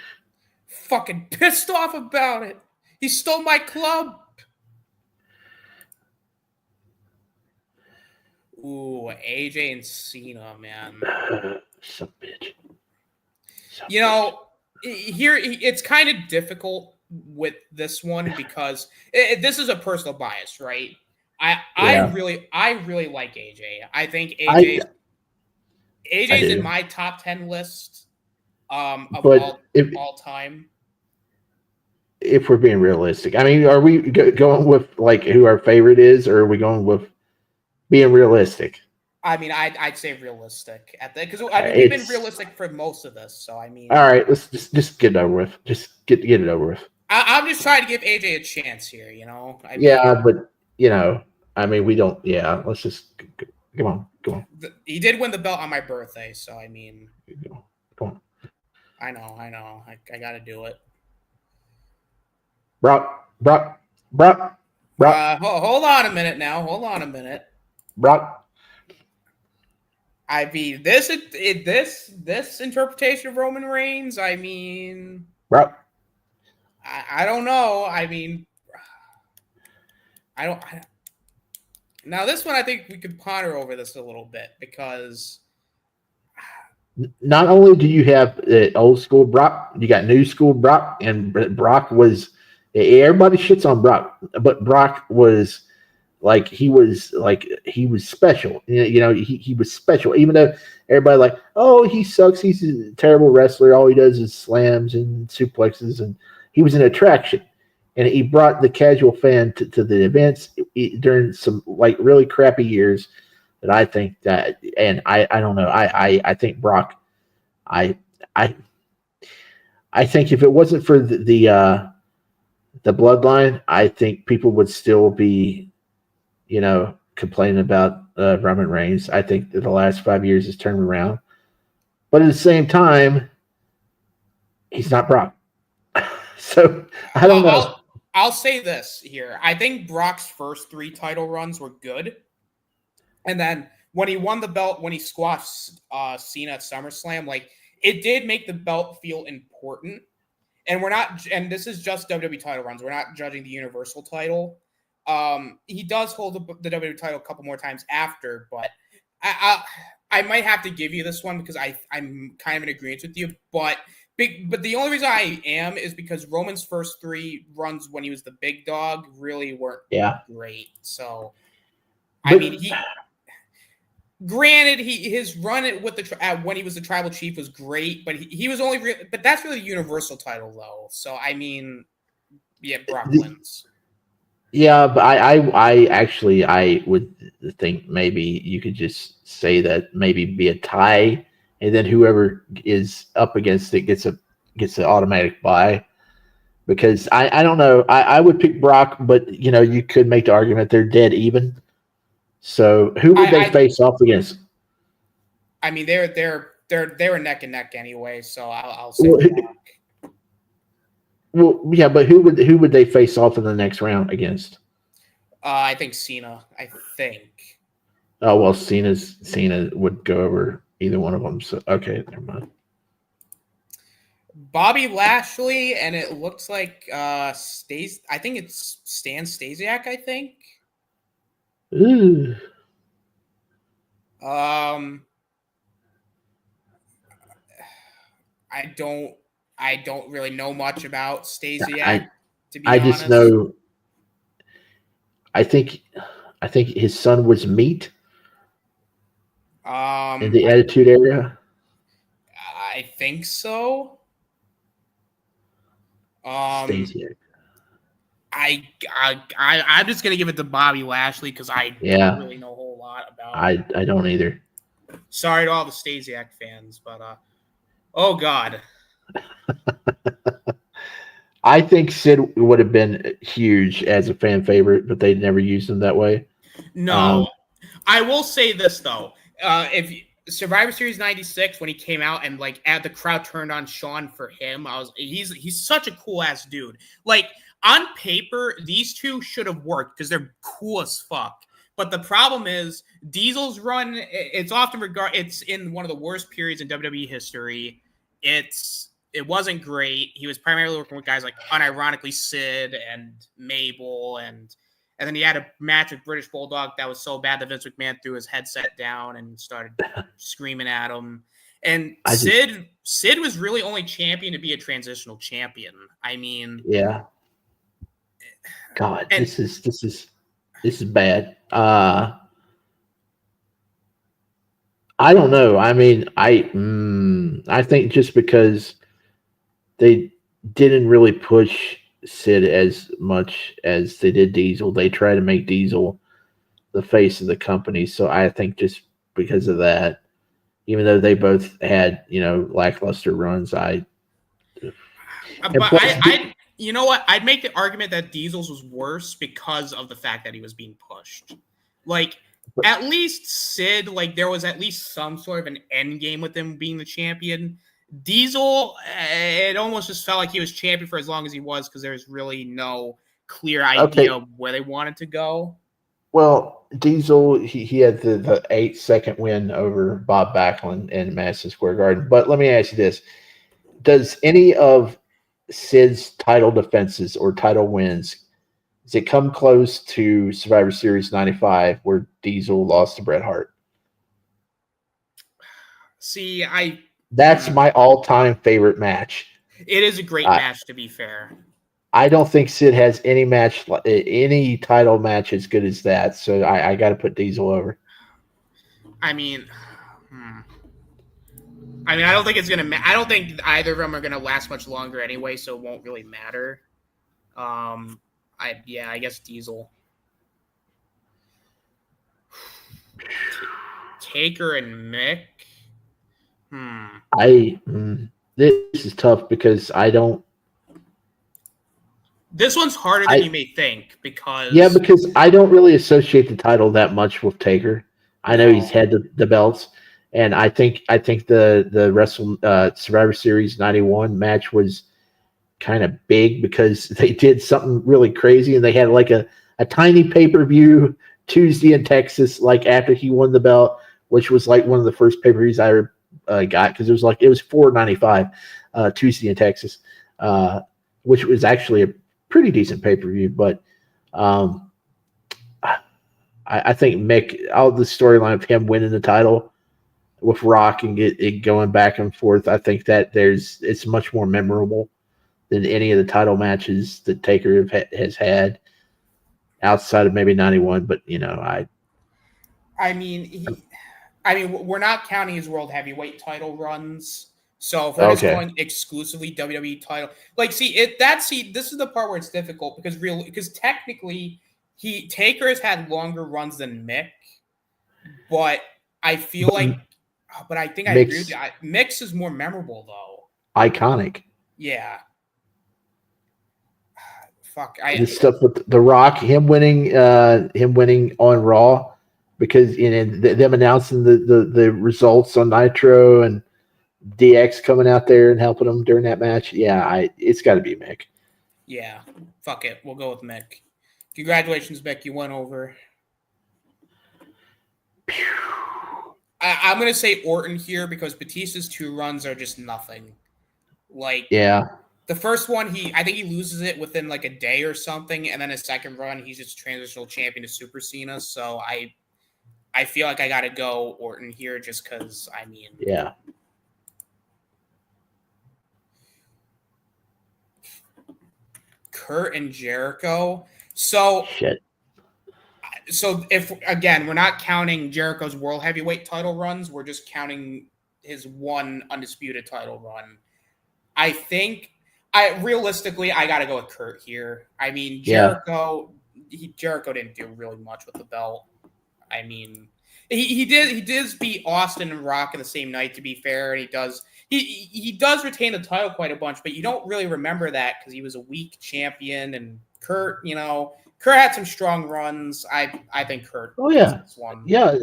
Fucking pissed off about it. He stole my club. Ooh, AJ and Cena, man. Some bitch. You know, here it's kind of difficult with this one because this is a personal bias, right? I really like AJ. I think AJ's in my top 10 list of all time. If we're being realistic, I mean, are we going with like who our favorite is, or are we going with being realistic? I mean, I'd say realistic at that because we've been realistic for most of this. So I mean, all right, let's just get it over with. Just get it over with. I'm just trying to give AJ a chance here, you know. But you know, I mean, we don't. Yeah, let's just come on. He did win the belt on my birthday, so I mean, come on. I know. I got to do it. Brock. Hold on a minute now. Hold on a minute. Brock. I mean, this interpretation of Roman Reigns. I mean, Brock. I don't know. I mean, now this one, I think we could ponder over this a little bit because not only do you have old school Brock, you got new school Brock, and Brock was. Everybody shits on Brock, but Brock was like he was special. You know, he was special. Even though everybody like, oh, he sucks. He's a terrible wrestler. All he does is slams and suplexes, and he was an attraction. And he brought the casual fan to the events during some like really crappy years. That I think that, and I don't know. I think Brock. I think if it wasn't for the bloodline, I think people would still be, you know, complaining about Roman Reigns. I think that the last 5 years has turned around. But at the same time, he's not Brock. So, I don't know. I'll say this here. I think Brock's first 3 title runs were good. And then when he won the belt, when he squashed Cena at SummerSlam, like, it did make the belt feel important. And and this is just WWE title runs. We're not judging the Universal title. He does hold the WWE title a couple more times after, but I might have to give you this one because I'm kind of in agreement with you. But the only reason I am is because Roman's first 3 runs when he was the big dog really weren't great. So, I mean, granted, his run with when he was the tribal chief was great, but he was only but that's really the Universal title though. So I mean, yeah, Brock wins. Yeah, but I would think maybe you could just say that maybe be a tie, and then whoever is up against it gets an automatic bye. Because I don't know, I would pick Brock, but you know you could make the argument they're dead even. So who would they face off against? I mean, they were neck and neck anyway, so I'll say Well, Rock. well, yeah, but who would they face off in the next round against? I think Cena. I think. Oh well, Cena would go over either one of them. So okay, never mind. Bobby Lashley, and it looks like I think it's Stan Stasiak. I think. Ooh. I don't really know much about Stasiak, to be I honest. just know. I think his son was Meat in the Attitude Era. I think so. Stasiak. I'm just gonna give it to Bobby Lashley because I don't really know a whole lot about. I don't either. Sorry to all the Stasiak fans, but oh god. I think Sid would have been huge as a fan favorite, but they never used him that way. No, I will say this though: if Survivor Series '96, when he came out and like the crowd turned on Shawn for him, he's such a cool ass dude. Like on paper, these two should have worked because they're cool as fuck. But the problem is Diesel's run. It's often it's in one of the worst periods in WWE history. It wasn't great. He was primarily working with guys like unironically Sid and Mabel, and then he had a match with British Bulldog that was so bad that Vince McMahon threw his headset down and started screaming at him. And Sid was really only champion to be a transitional champion. I mean, yeah. God, this is bad. I don't know. I mean, I think just because they didn't really push Sid as much as they did Diesel, they try to make Diesel the face of the company. So I think just because of that, even though they both had lackluster runs, you know what? I'd make the argument that Diesel's was worse because of the fact that he was being pushed. Like, at least Sid, like, there was at least some sort of an end game with him being the champion. Diesel, it almost just felt like he was champion for as long as he was because there's really no clear idea of where they wanted to go. Well, Diesel, he had the 8-second win over Bob Backlund in Madison Square Garden. But let me ask you this. Does any of Sid's title defenses or title wins, does it come close to Survivor Series 95 where Diesel lost to Bret Hart? See, that's my all-time favorite match. It is a great match, to be fair. I don't think Sid has any title match as good as that, so I got to put Diesel over. I mean, I don't think it's gonna. I don't think either of them are gonna last much longer anyway, so it won't really matter. I guess Diesel. Taker and Mick. This is tough because I don't. This one's harder than you may think because I don't really associate the title that much with Taker. I know he's had the belts, and I think the Survivor Series 91 match was kind of big because they did something really crazy, and they had like a tiny pay-per-view Tuesday in Texas, like after he won the belt, which was like one of the first pay-per-views I ever got because it was $4.95 Tuesday in Texas, which was actually a pretty decent pay-per-view. But I think Mick, all the storyline of him winning the title with Rock and it going back and forth, I think that it's much more memorable than any of the title matches that Taker has had outside of maybe 91. But we're not counting his world heavyweight title runs. So if we're just going exclusively WWE title, this is the part where it's difficult because technically Taker has had longer runs than Mick, but I feel I think I agree with you. Mick's is more memorable though. Iconic. Yeah. Fuck. This stuff with The Rock, him winning on Raw because them announcing the results on Nitro and DX coming out there and helping them during that match. Yeah, it's got to be Mick. Yeah, fuck it. We'll go with Mick. Congratulations, Mick. You went over. I'm going to say Orton here because Batista's 2 runs are just nothing. Like, yeah, the first one, I think he loses it within like a day or something, and then his second run, he's just transitional champion to Super Cena. So I feel like I got to go Orton here just because, I mean... Yeah. Kurt and Jericho. So if, again, we're not counting Jericho's World Heavyweight title runs, we're just counting his 1 undisputed title run. I think, realistically, I got to go with Kurt here. I mean, Jericho didn't do really much with the belt. I mean, he did beat Austin and Rock in the same night, to be fair, and he does retain the title quite a bunch, but you don't really remember that because he was a weak champion, and Kurt had some strong runs. I think Kurt. Oh yeah, this one. Yeah.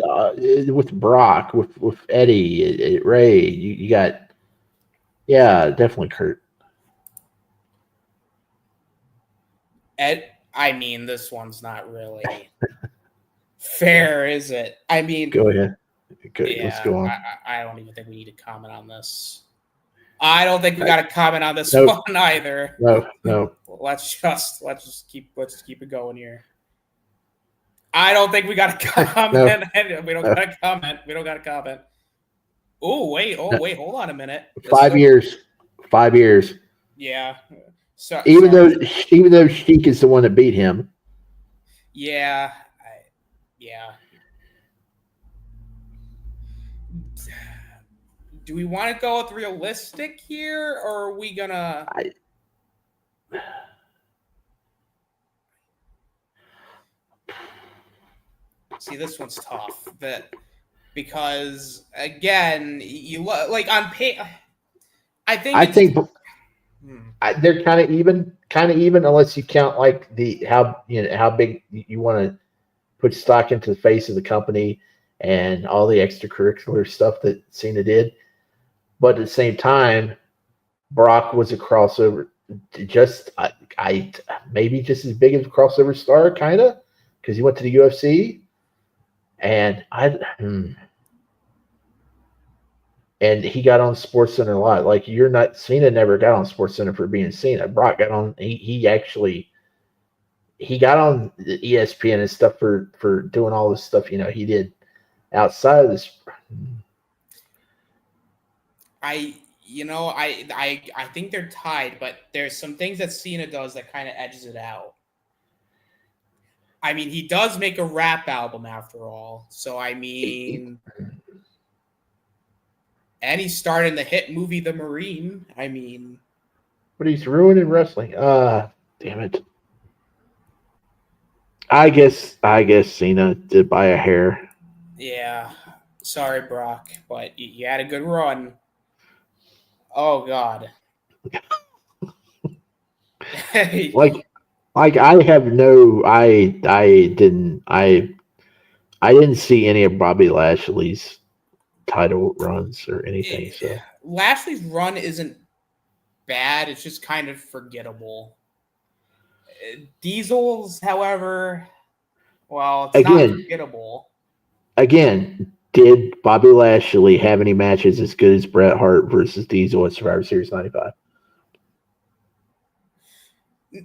With Brock, with Eddie, Ray, you got. Yeah, definitely Kurt. I mean, this one's not really fair, is it? I mean, go ahead. Yeah, let's go on. I don't even think we need to comment on this. I don't think we got to comment on this one either. No. Let's just keep it going here. I don't think we got to comment. We don't got to comment. We don't got to comment. Oh wait, hold on a minute. 5 years. 5 years. Yeah. So even though Sheik is the one that beat him. Yeah. Yeah. Do we want to go with realistic here, or are we gonna? See, this one's tough. Because again, you like on pay. I think they're kind of even, unless you count like how big you want to put stock into the face of the company and all the extracurricular stuff that Cena did. But at the same time, Brock was a crossover, maybe just as big as a crossover star, kind of, because he went to the UFC, and he got on SportsCenter a lot. Like Cena never got on SportsCenter for being Cena. Brock got on. He got on the ESPN and stuff for doing all this stuff. He did outside of this. I think they're tied, but there's some things that Cena does that kind of edges it out. I mean, he does make a rap album after all. So, I mean, and he starred in the hit movie The Marine. I mean, but he's ruining wrestling. Damn it. I guess Cena did by a hair. Yeah. Sorry, Brock, but you had a good run. Oh God. like I have no I didn't see any of Bobby Lashley's title runs or anything. So Lashley's run isn't bad, it's just kind of forgettable. Diesel's, however, well, it's not forgettable. Again, did Bobby Lashley have any matches as good as Bret Hart versus Diesel at Survivor Series 95?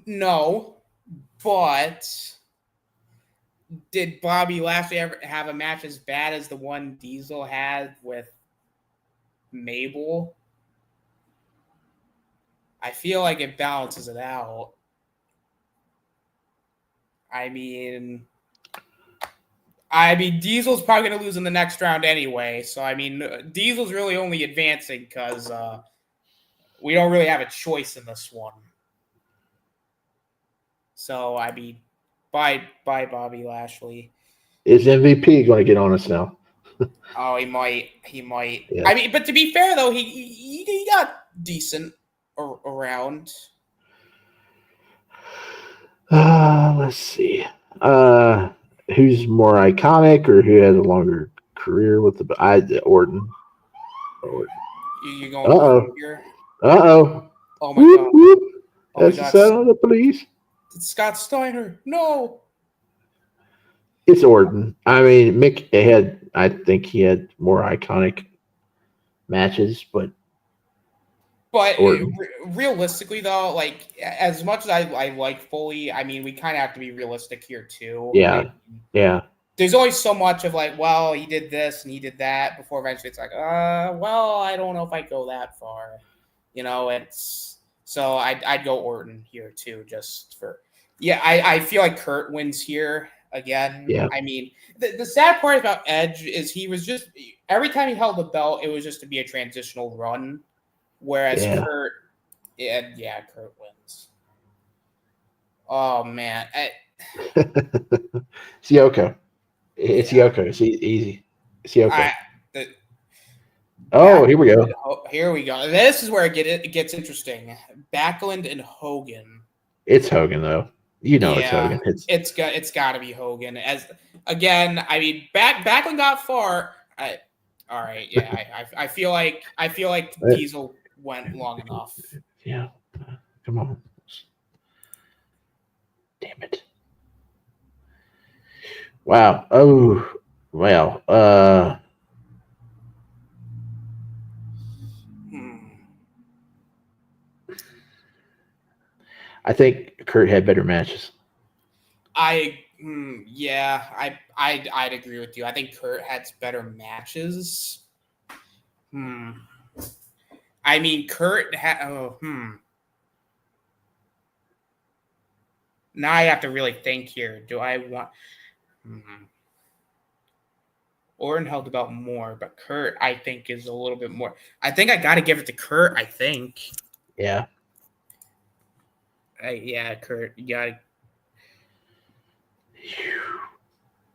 No, but did Bobby Lashley ever have a match as bad as the one Diesel had with Mabel? I feel like it balances it out. I mean, Diesel's probably going to lose in the next round anyway. So, I mean, Diesel's really only advancing because we don't really have a choice in this one. So, I mean, bye, Bobby Lashley. Is MVP going to get on us now? Oh, he might. Yeah. I mean, but to be fair, though, he got decent around. Let's see. who's more iconic or who has a longer career with Orton. You going with Uh-oh. Orton here? Uh-oh. Oh my Whoop, god! whoop. Oh my That's the god! sound of the police. It's Scott Steiner. No. It's Orton. I mean, Mick I think he had more iconic matches, but But Orton. realistically, though, like as much as I like Foley, I mean, we kind of have to be realistic here too. Yeah. Yeah. There's always so much of like, well, he did this and he did that before eventually it's like, well, I don't know if I go that far. It's so I'd go Orton here too, just for I feel like Kurt wins here again. Yeah. I mean, the sad part about Edge is he was just every time he held the belt, it was just to be a transitional run. Whereas Kurt, Kurt wins. Oh man, it's Yoko. It's Yoko. It's easy. It's Yoko. Here we go. Here we go. This is where it gets interesting. Backlund and Hogan. It's Hogan though. It's Hogan. It's got to be Hogan. As again, I mean, Backlund got far. All right, yeah. I feel like Diesel went long enough. Yeah, come on. Damn it! Wow. Oh, well. I think Kurt had better matches. I'd agree with you. I think Kurt had better matches. I mean, Kurt had. Now I have to really think here. Do I want? Orton held the belt more, but Kurt, I think, is a little bit more. I think I got to give it to Kurt. I think. Yeah. Kurt. You got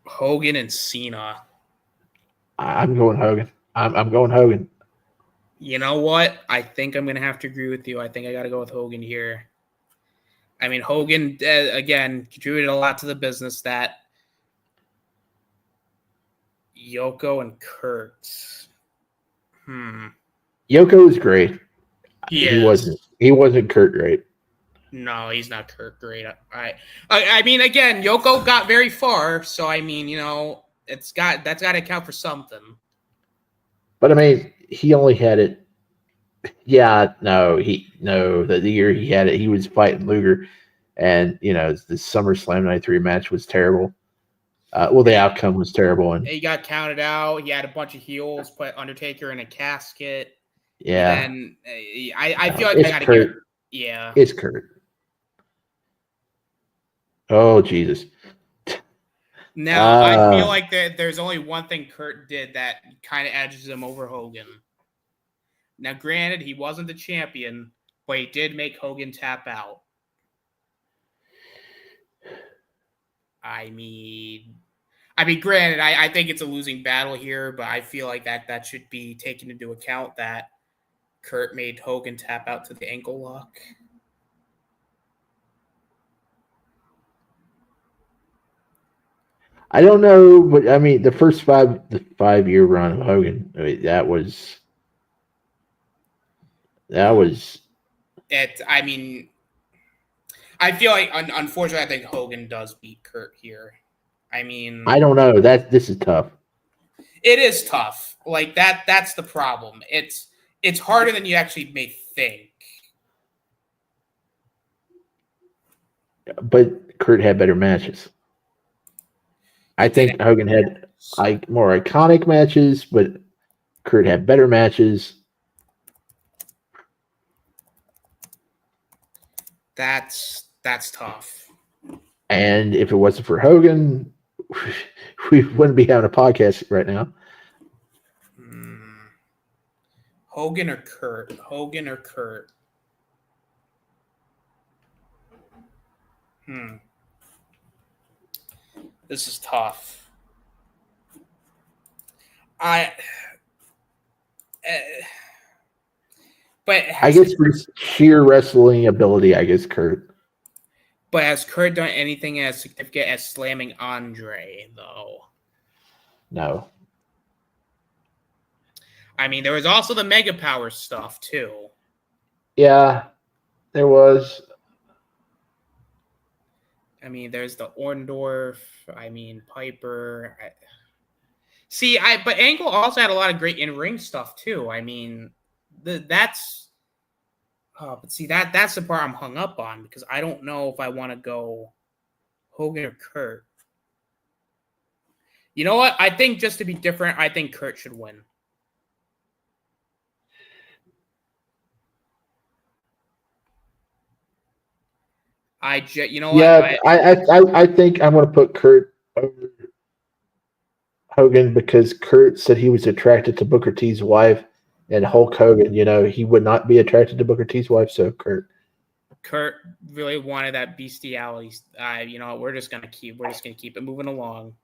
Hogan and Cena. I'm going Hogan. I'm going Hogan. You know what? I think I'm going to have to agree with you. I think I got to go with Hogan here. I mean, Hogan, again, contributed a lot to the business that Yoko and Kurt. Yoko was great. Yes. He wasn't Kurt great. No, he's not Kurt great. I mean, again, Yoko got very far, so I mean, that's got to account for something. But I mean, he only had it. Yeah, the year he had it, he was fighting Luger, and the SummerSlam '93 match was terrible. The outcome was terrible, and he got counted out. He had a bunch of heels put Undertaker in a casket. Yeah, and I feel like I got to give. Yeah, it's Kurt. Oh Jesus! Now I feel like there's only one thing Kurt did that kind of edges him over Hogan. Now, granted, he wasn't the champion, but he did make Hogan tap out. I mean, granted, I think it's a losing battle here, but I feel like that should be taken into account that Kurt made Hogan tap out to the ankle lock. I don't know, but I mean, the 5-year run of Hogan, that was it. I mean, I feel like unfortunately, I think Hogan does beat Kurt here. I mean, I don't know. This is tough. It is tough. Like that's the problem. It's harder than you actually may think. But Kurt had better matches. I think Hogan had more iconic matches, but Kurt had better matches. That's tough. And if it wasn't for Hogan, we wouldn't be having a podcast right now. Hogan or Kurt? Hogan or Kurt? This is tough. But I guess for sheer wrestling ability, I guess Kurt. But has Kurt done anything as significant as slamming Andre, though? No. I mean, there was also the Mega Power stuff, too. Yeah, there was. I mean, there's the Orndorff. I mean, Piper. But Angle also had a lot of great in-ring stuff, too. I mean, that's... but see, that's the part I'm hung up on, because I don't know if I want to go Hogan or Kurt. You know what? I think just to be different, I think Kurt should win. You know what? Yeah, I think I'm going to put Kurt over Hogan because Kurt said he was attracted to Booker T's wife, and Hulk Hogan, he would not be attracted to Booker T's wife. So Kurt really wanted that bestiality. We're just gonna keep it moving along.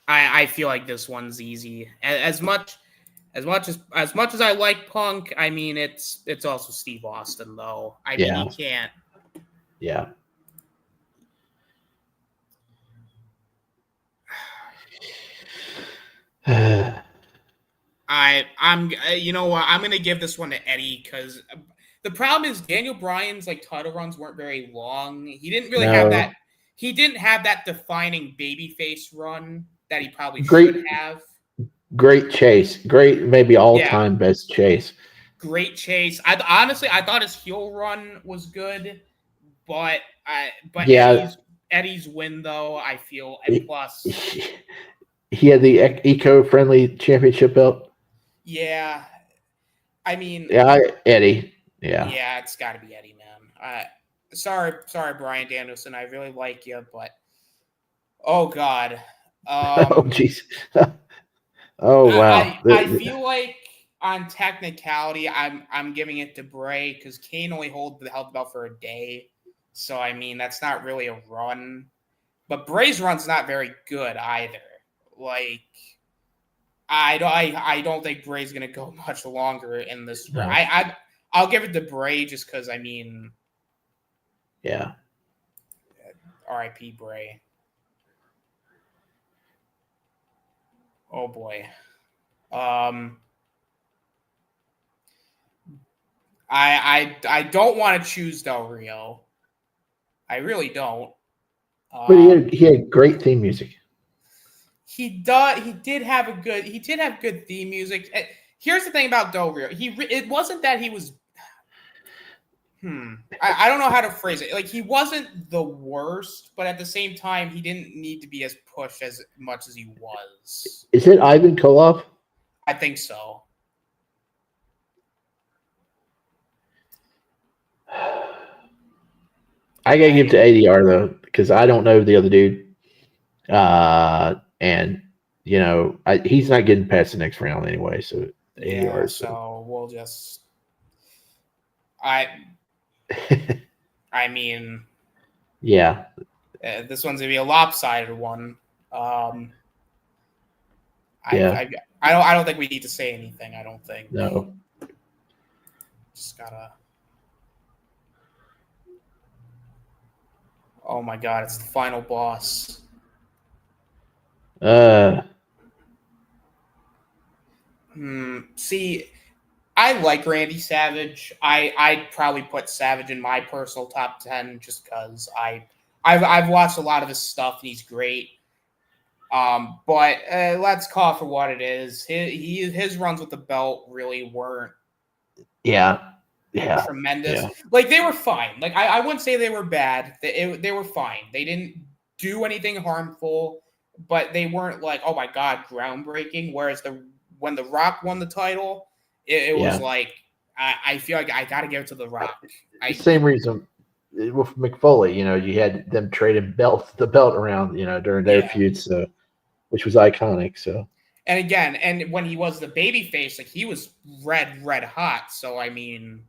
I feel like this one's easy. As much as I like Punk, I mean it's also Steve Austin though. I mean you can't. Yeah. I'm you know what? I'm gonna give this one to Eddie because the problem is Daniel Bryan's title runs weren't very long. He didn't really have that. He didn't have that defining babyface run that he probably should have. Great chase. Great, maybe all-time best chase. Great chase. Honestly, I thought his heel run was good, but Eddie's win though, I feel, and plus he had the eco-friendly championship belt. Yeah, I mean, Eddie. Yeah, it's got to be Eddie, man. Sorry, Bryan Danielson. I really like you, but oh god. Oh jeez. Oh wow. I feel like on technicality, I'm giving it to Bray because Kane only holds the health belt for a day, so I mean that's not really a run. But Bray's run's not very good either. I don't think Bray's gonna go much longer in this run. I'll give it to Bray just because I mean, yeah. R.I.P. Bray. Oh boy. I don't want to choose Del Rio. I really don't. But he had great theme music. He did have good theme music. Here's the thing about Del Rio. It wasn't that he was. I don't know how to phrase it. He wasn't the worst, but at the same time, he didn't need to be as pushed as much as he was. Is it Ivan Koloff? I think so. I gotta give it to ADR though, because I don't know the other dude, and he's not getting past the next round anyway. So ADR. So we'll just. I mean, yeah. This one's gonna be a lopsided one. I don't think we need to say anything. I don't think. No. Just gotta. Oh my god! It's the final boss. See, I like Randy Savage. I'd probably put Savage in my personal top 10 just because I've watched a lot of his stuff and he's great. But let's call it for what it is. His runs with the belt really weren't tremendous. Yeah. They were fine. I wouldn't say they were bad. They were fine. They didn't do anything harmful, but they weren't oh my god, groundbreaking. Whereas when The Rock won the title, it was I feel like I got to give it to The Rock. Same reason with McFoley. You had them trading the belt around, during their feuds, so, which was iconic. So, and again, and when he was the babyface, he was red hot. So I mean,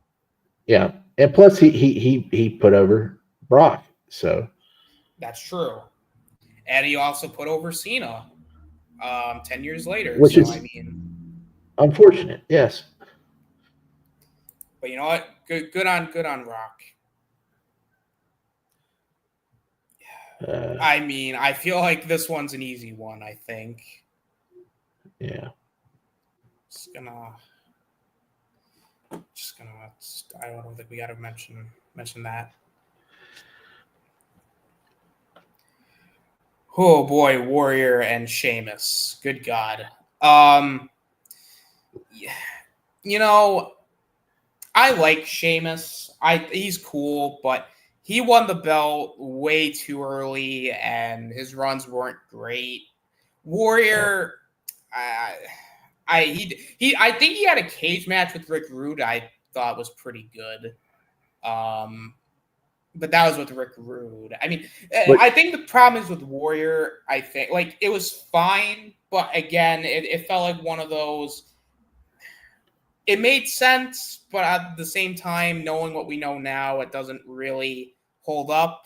yeah, and plus he put over Brock. So that's true, and he also put over Cena 10 years later. Which is unfortunate, yes. But you know what? Good on Rock. I mean, I feel like this one's an easy one. I think. Yeah. I don't think we got to mention that. Oh boy, Warrior and Sheamus. Good God. You know, I like Sheamus. He's cool, but he won the belt way too early, and his runs weren't great. Warrior, I think he had a cage match with Rick Rude. I thought was pretty good. But that was with Rick Rude. I mean, I think the problem is with Warrior. I think like it was fine, but again, it felt like one of those. It made sense, but at the same time, knowing what we know now, it doesn't really hold up.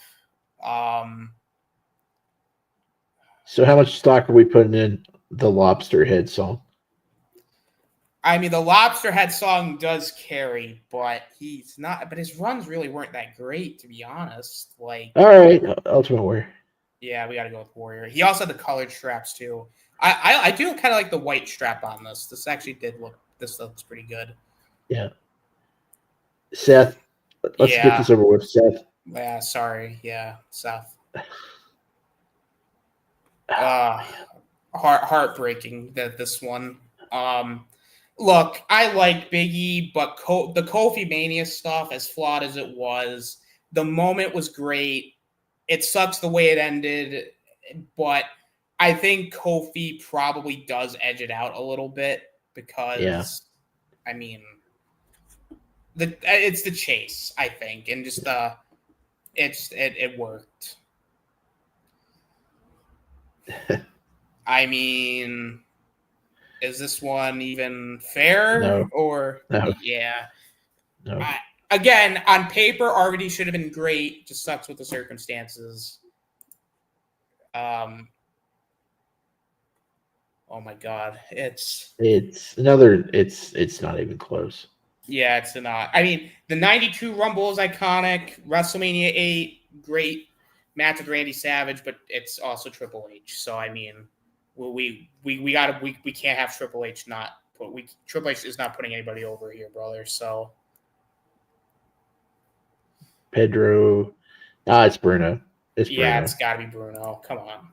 So how much stock are we putting in the Lobster Head song? I mean, the Lobster Head song does carry, but he's not. But his runs really weren't that great, to be honest. Like, all right, Ultimate Warrior. Yeah, we got to go with Warrior. He also had the colored straps too. I do kind of like the white strap on this. This actually did look. This looks pretty good. Yeah. Seth, let's get this over with, Seth. Yeah, sorry. Yeah, Seth. Heartbreaking that this one. Look, I like Biggie, but the Kofi Mania stuff, as flawed as it was, the moment was great. It sucks the way it ended, but I think Kofi probably does edge it out a little bit because, I mean, it's the chase, I think, and just it worked. I mean, is this one even fair? No. Or no. Yeah. No. Again, on paper, RVD should have been great. Just sucks with the circumstances. Oh my God, it's not even close. Yeah, it's not. I mean, the '92 Rumble is iconic. WrestleMania 8, great match with Randy Savage, but it's also Triple H. So I mean, we can't have Triple H Triple H is not putting anybody over here, brother. So Pedro, it's Bruno. It's Bruno. It's got to be Bruno. Come on.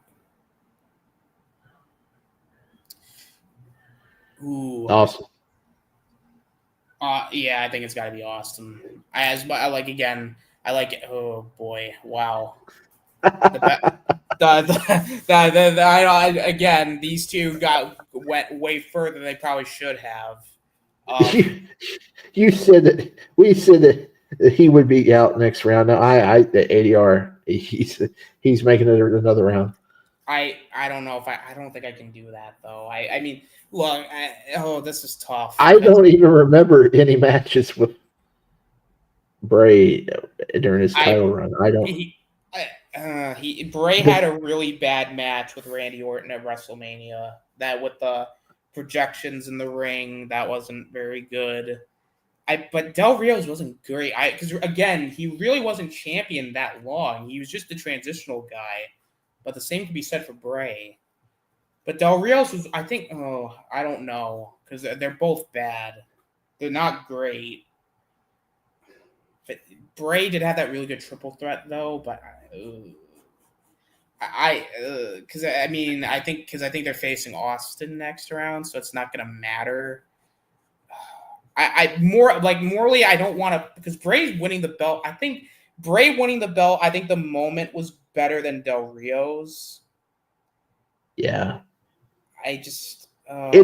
Ooh. Awesome. I think it's got to be Austin. I like it. Oh boy, wow. Again, these two went way further than they probably should have. You said that we said that he would be out next round. Now the ADR he's making another round. I don't know if I don't think I can do that though. I mean, look, this is tough. I don't even remember any matches with Bray during his title run. I don't. Bray had a really bad match with Randy Orton at WrestleMania. That with the projections in the ring, that wasn't very good. But Del Rio's wasn't great. Because again, he really wasn't champion that long. He was just the transitional guy. But the same can be said for Bray. But Del Rio's was, I think, I don't know. Because they're both bad. They're not great. But Bray did have that really good triple threat, though. But I think they're facing Austin next round, so it's not going to matter. Morally, I don't want to, because Bray's winning the belt. I think Bray winning the belt, I think the moment was better than Del Rio's. Yeah. It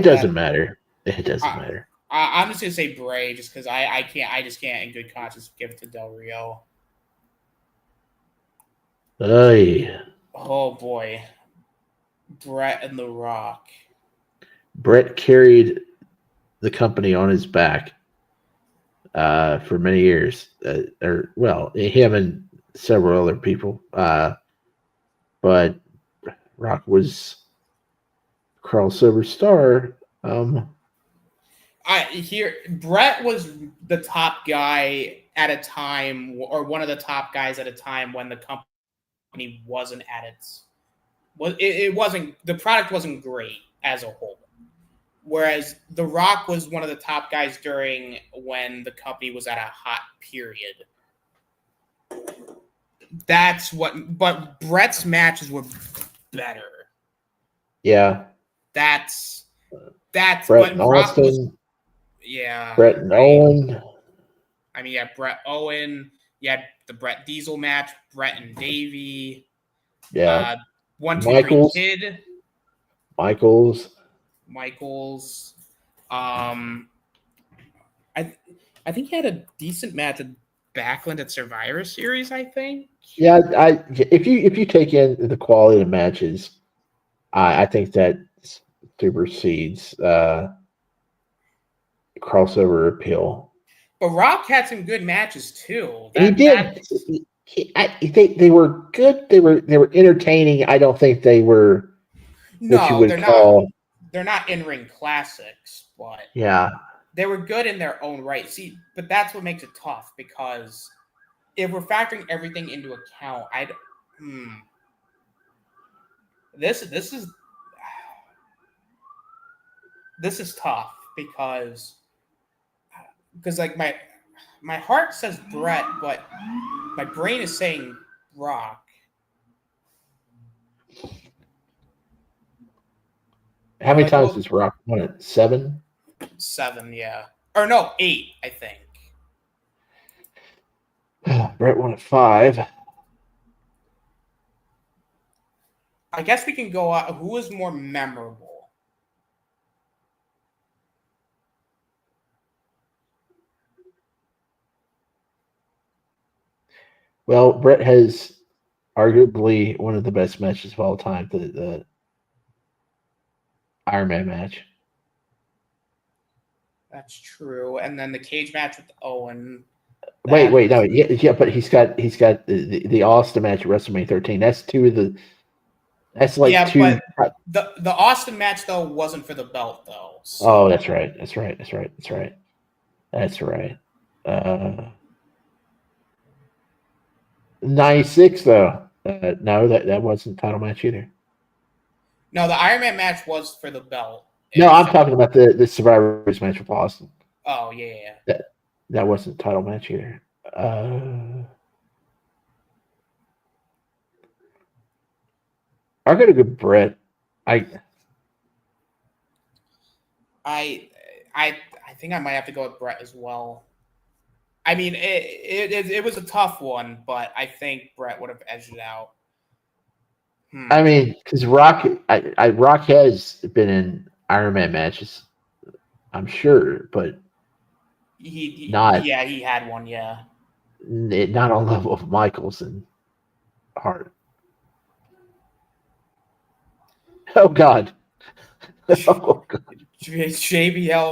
doesn't matter. It doesn't matter. I'm just gonna say Bray just because I can't in good conscience give it to Del Rio. Oh boy, Bret and The Rock. Bret carried the company on his back for many years. Him and several other people. But Rock was crossover star. Brett was the top guy at a time, or one of the top guys at a time when the company wasn't at its. It wasn't, the product wasn't great as a whole. Whereas The Rock was one of the top guys during when the company was at a hot period. But Brett's matches were better. Yeah. That's Brett what and Rock was. Austin. Yeah. Brett and Owen. I mean, yeah, Brett Owen. You had the Brett Diesel match, Brett and Davey. Yeah. 1, 2, 3 Michaels. Kid. Michaels. I think he had a decent match with Backlund at Survivor Series, I think. Yeah, if you take in the quality of matches, I think that supersedes crossover appeal. But Rock had some good matches too. He did. They were good. They were entertaining. I don't think they were what you would call. They're not in-ring classics, but yeah, they were good in their own right. See, but that's what makes it tough, because if we're factoring everything into account, this is tough because like my heart says Brett, but my brain is saying Rock. How many times has Rock won it? 7? 7, yeah. Or no, 8, I think. Brett won it 5. I guess we can go out. Who is more memorable? Well, Brett has arguably one of the best matches of all time, the Iron Man match. That's true. And then the cage match with Owen. Wait, no, yeah, but he's got the Austin match at WrestleMania 13. That's two of the. That's like two. But the Austin match though wasn't for the belt though. So. Oh, that's right. 96 though. No, that wasn't title match either. No, the Iron Man match was for the belt. No, I'm talking about the Survivor's match with Austin. Oh yeah. That wasn't a title match either. I'm gonna go Brett. I think I might have to go with Brett as well. I mean, it was a tough one, but I think Brett would have edged it out. I mean, because Rock has been in Iron Man matches, I'm sure, but he had one, yeah. Not on level of Michaels and Hart. Oh God. JBL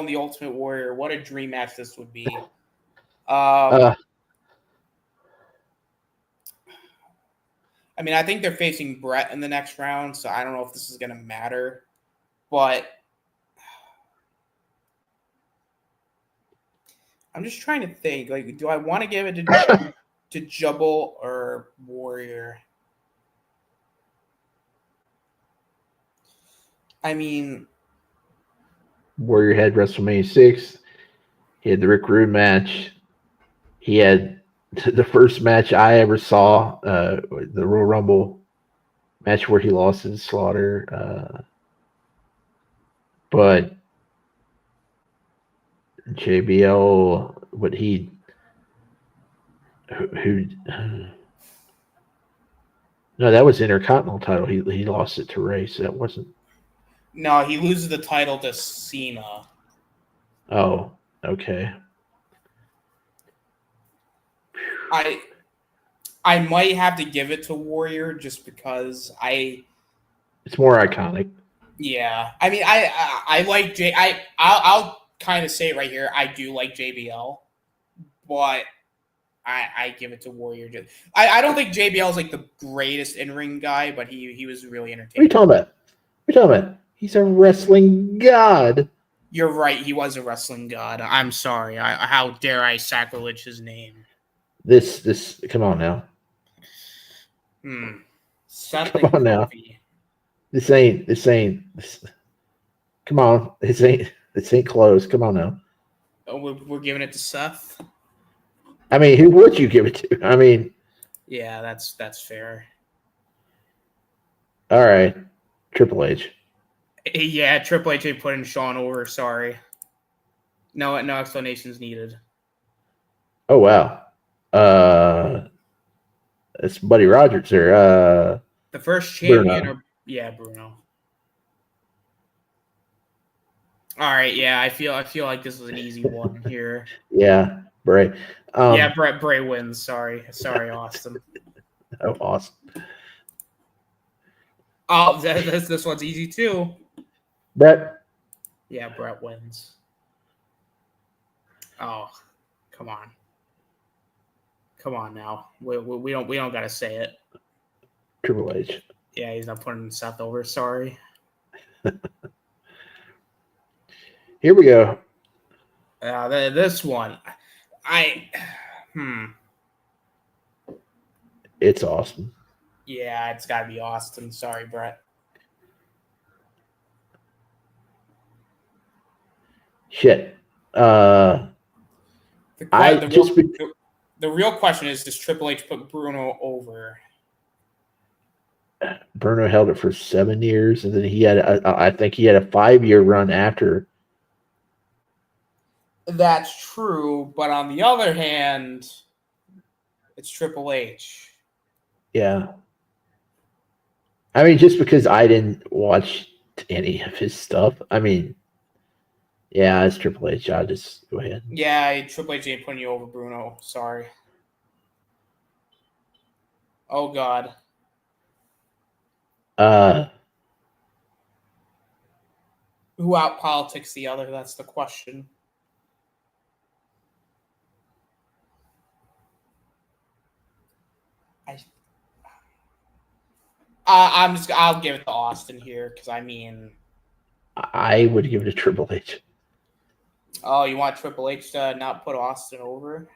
and the Ultimate Warrior. What a dream match this would be. I mean, I think they're facing Brett in the next round, so I don't know if this is going to matter. But I'm just trying to think. Like, do I want to give it to Jubble or Warrior? I mean, Warrior had WrestleMania 6. He had the Rick Rude match. He had the first match I ever saw, the Royal Rumble match where he lost to Slaughter. But JBL, no, that was Intercontinental title. He lost it to Ray, so that wasn't. No, he loses the title to Cena. Oh, okay. I might have to give it to Warrior just because it's more iconic. Yeah, I mean, I like I'll kind of say it right here. I do like JBL, but I give it to Warrior. I don't think JBL is like the greatest in-ring guy, but he was really entertaining. What are you talking about? He's a wrestling god. You're right. He was a wrestling god. I'm sorry. How dare I sacrilege his name? This. Come on now. Seth Come and on now. Kofi. This ain't. Come on. This ain't close. Come on now. Oh, we're giving it to Seth. I mean, who would you give it to? I mean, yeah, that's fair. All right, Triple H. Yeah, Triple H ain't putting Shawn over. Sorry. No explanations needed. Oh wow. It's Buddy Rogers there. The first champion, Bruno. Bruno. All right, yeah, I feel like this is an easy one here. Yeah, Bray. Bray wins. Sorry, Austin. Oh, awesome. Oh, this one's easy too. Bret. Yeah, Bret wins. Oh, come on now. We don't gotta say it. Triple H. Yeah, he's not putting Seth over. Sorry. Here we go. This one, It's Austin. Yeah, it's got to be Austin. Sorry, Bret. Shit. The real question is, does Triple H put Bruno over? Bruno held it for 7 years, and then I think he had a 5-year run after. That's true, but on the other hand, it's Triple H. Yeah. I mean, just because I didn't watch any of his stuff, I mean, yeah, it's Triple H. I'll just go ahead. Yeah, Triple H ain't putting you over Bruno. Sorry. Oh, God. Who out-politics the other? That's the question. I'll give it to Austin here because I mean, I would give it to Triple H. Oh, you want Triple H to not put Austin over?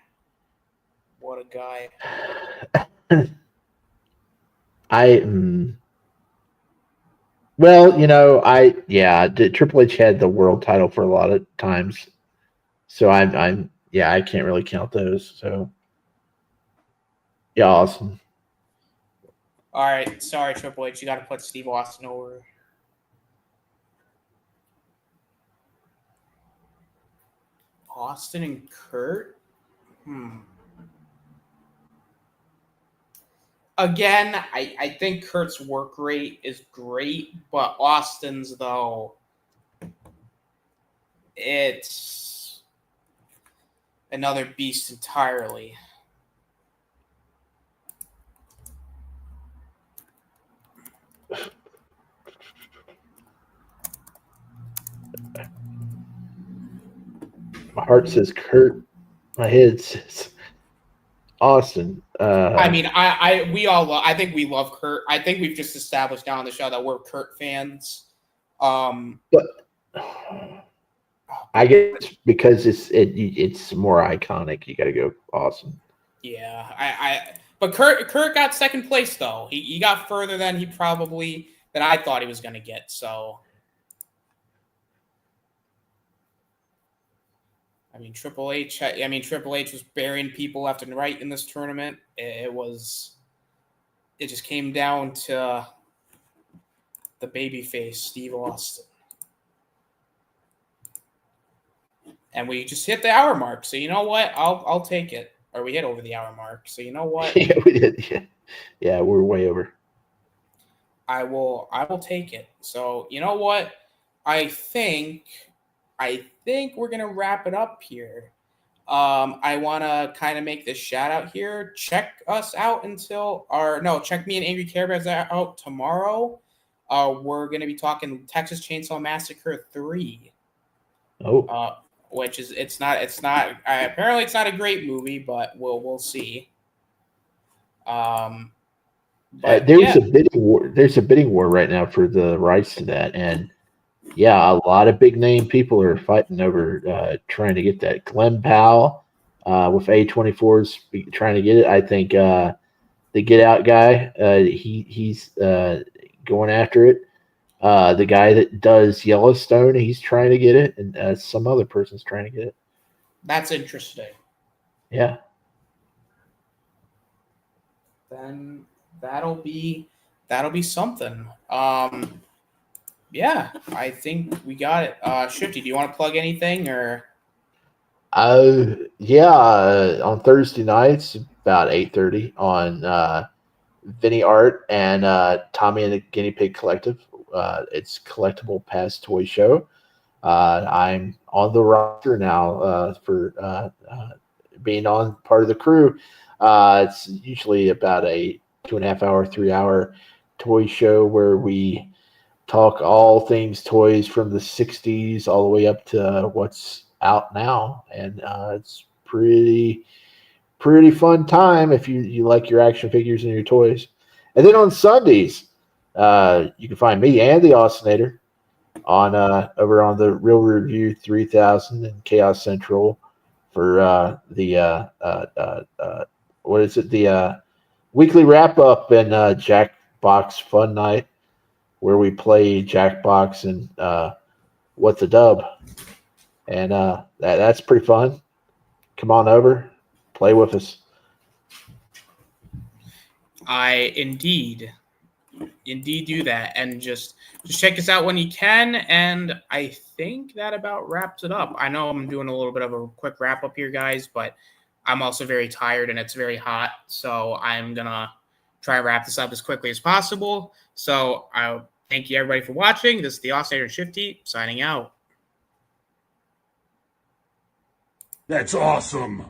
What a guy! Well, Triple H had the world title for a lot of times, so I can't really count those. So yeah, awesome. All right, sorry, Triple H, you got to put Steve Austin over. Austin and Kurt? Again, I think Kurt's work rate is great, but Austin's, though, it's another beast entirely. My heart says Kurt. My head says Austin. I mean, I think we love Kurt. I think we've just established now on the show that we're Kurt fans. But I guess because it's more iconic, you got to go Austin. Yeah, but Kurt got second place though. He got further than I thought he was going to get. So. I mean, Triple H was burying people left and right in this tournament. It just came down to the babyface, Steve Austin. And we just hit the hour mark. So you know what? I'll take it. Or we hit over the hour mark. So you know what? Yeah, we did. Yeah, we're way over. I will take it. So you know what? I think we're going to wrap it up here. I want to kind of make this shout out here. Check us out check me and Angry Care Bears out tomorrow. We're going to be talking Texas Chainsaw Massacre 3. Oh. Which is, apparently it's not a great movie, but we'll see. There's a bidding war right now for the rights to that. And Yeah, a lot of big name people are fighting over trying to get that. Glenn Powell with A24's trying to get it. I think the Get Out guy, he's going after it. The guy that does Yellowstone, he's trying to get it, and some other person's trying to get it. That's interesting. Yeah. Then that'll be something. Yeah, I think we got it. Shifty, do you want to plug anything or? Yeah. On Thursday nights, about 8:30 on Vinny Art and Tommy and the Guinea Pig Collective. It's Collectible Past Toy Show. I'm on the roster now for being on part of the crew. It's usually about a 2.5 hour, 3 hour toy show where we talk all things toys from the 60s all the way up to what's out now. And it's pretty fun time if you like your action figures and your toys. And then on Sundays, you can find me and the Oscillator on over on the Real Review 3000 and Chaos Central for what is it, the weekly wrap up and Jackbox Fun Night, where we play Jackbox and What's a Dub, and that's pretty fun. Come on over, play with us. I indeed do that, and just check us out when you can. And I think that about wraps it up. I know I'm doing a little bit of a quick wrap up here, guys, but I'm also very tired and it's very hot, so I'm gonna try and wrap this up as quickly as possible. So I thank you everybody for watching. This is the Oscillator Shifty signing out. That's awesome.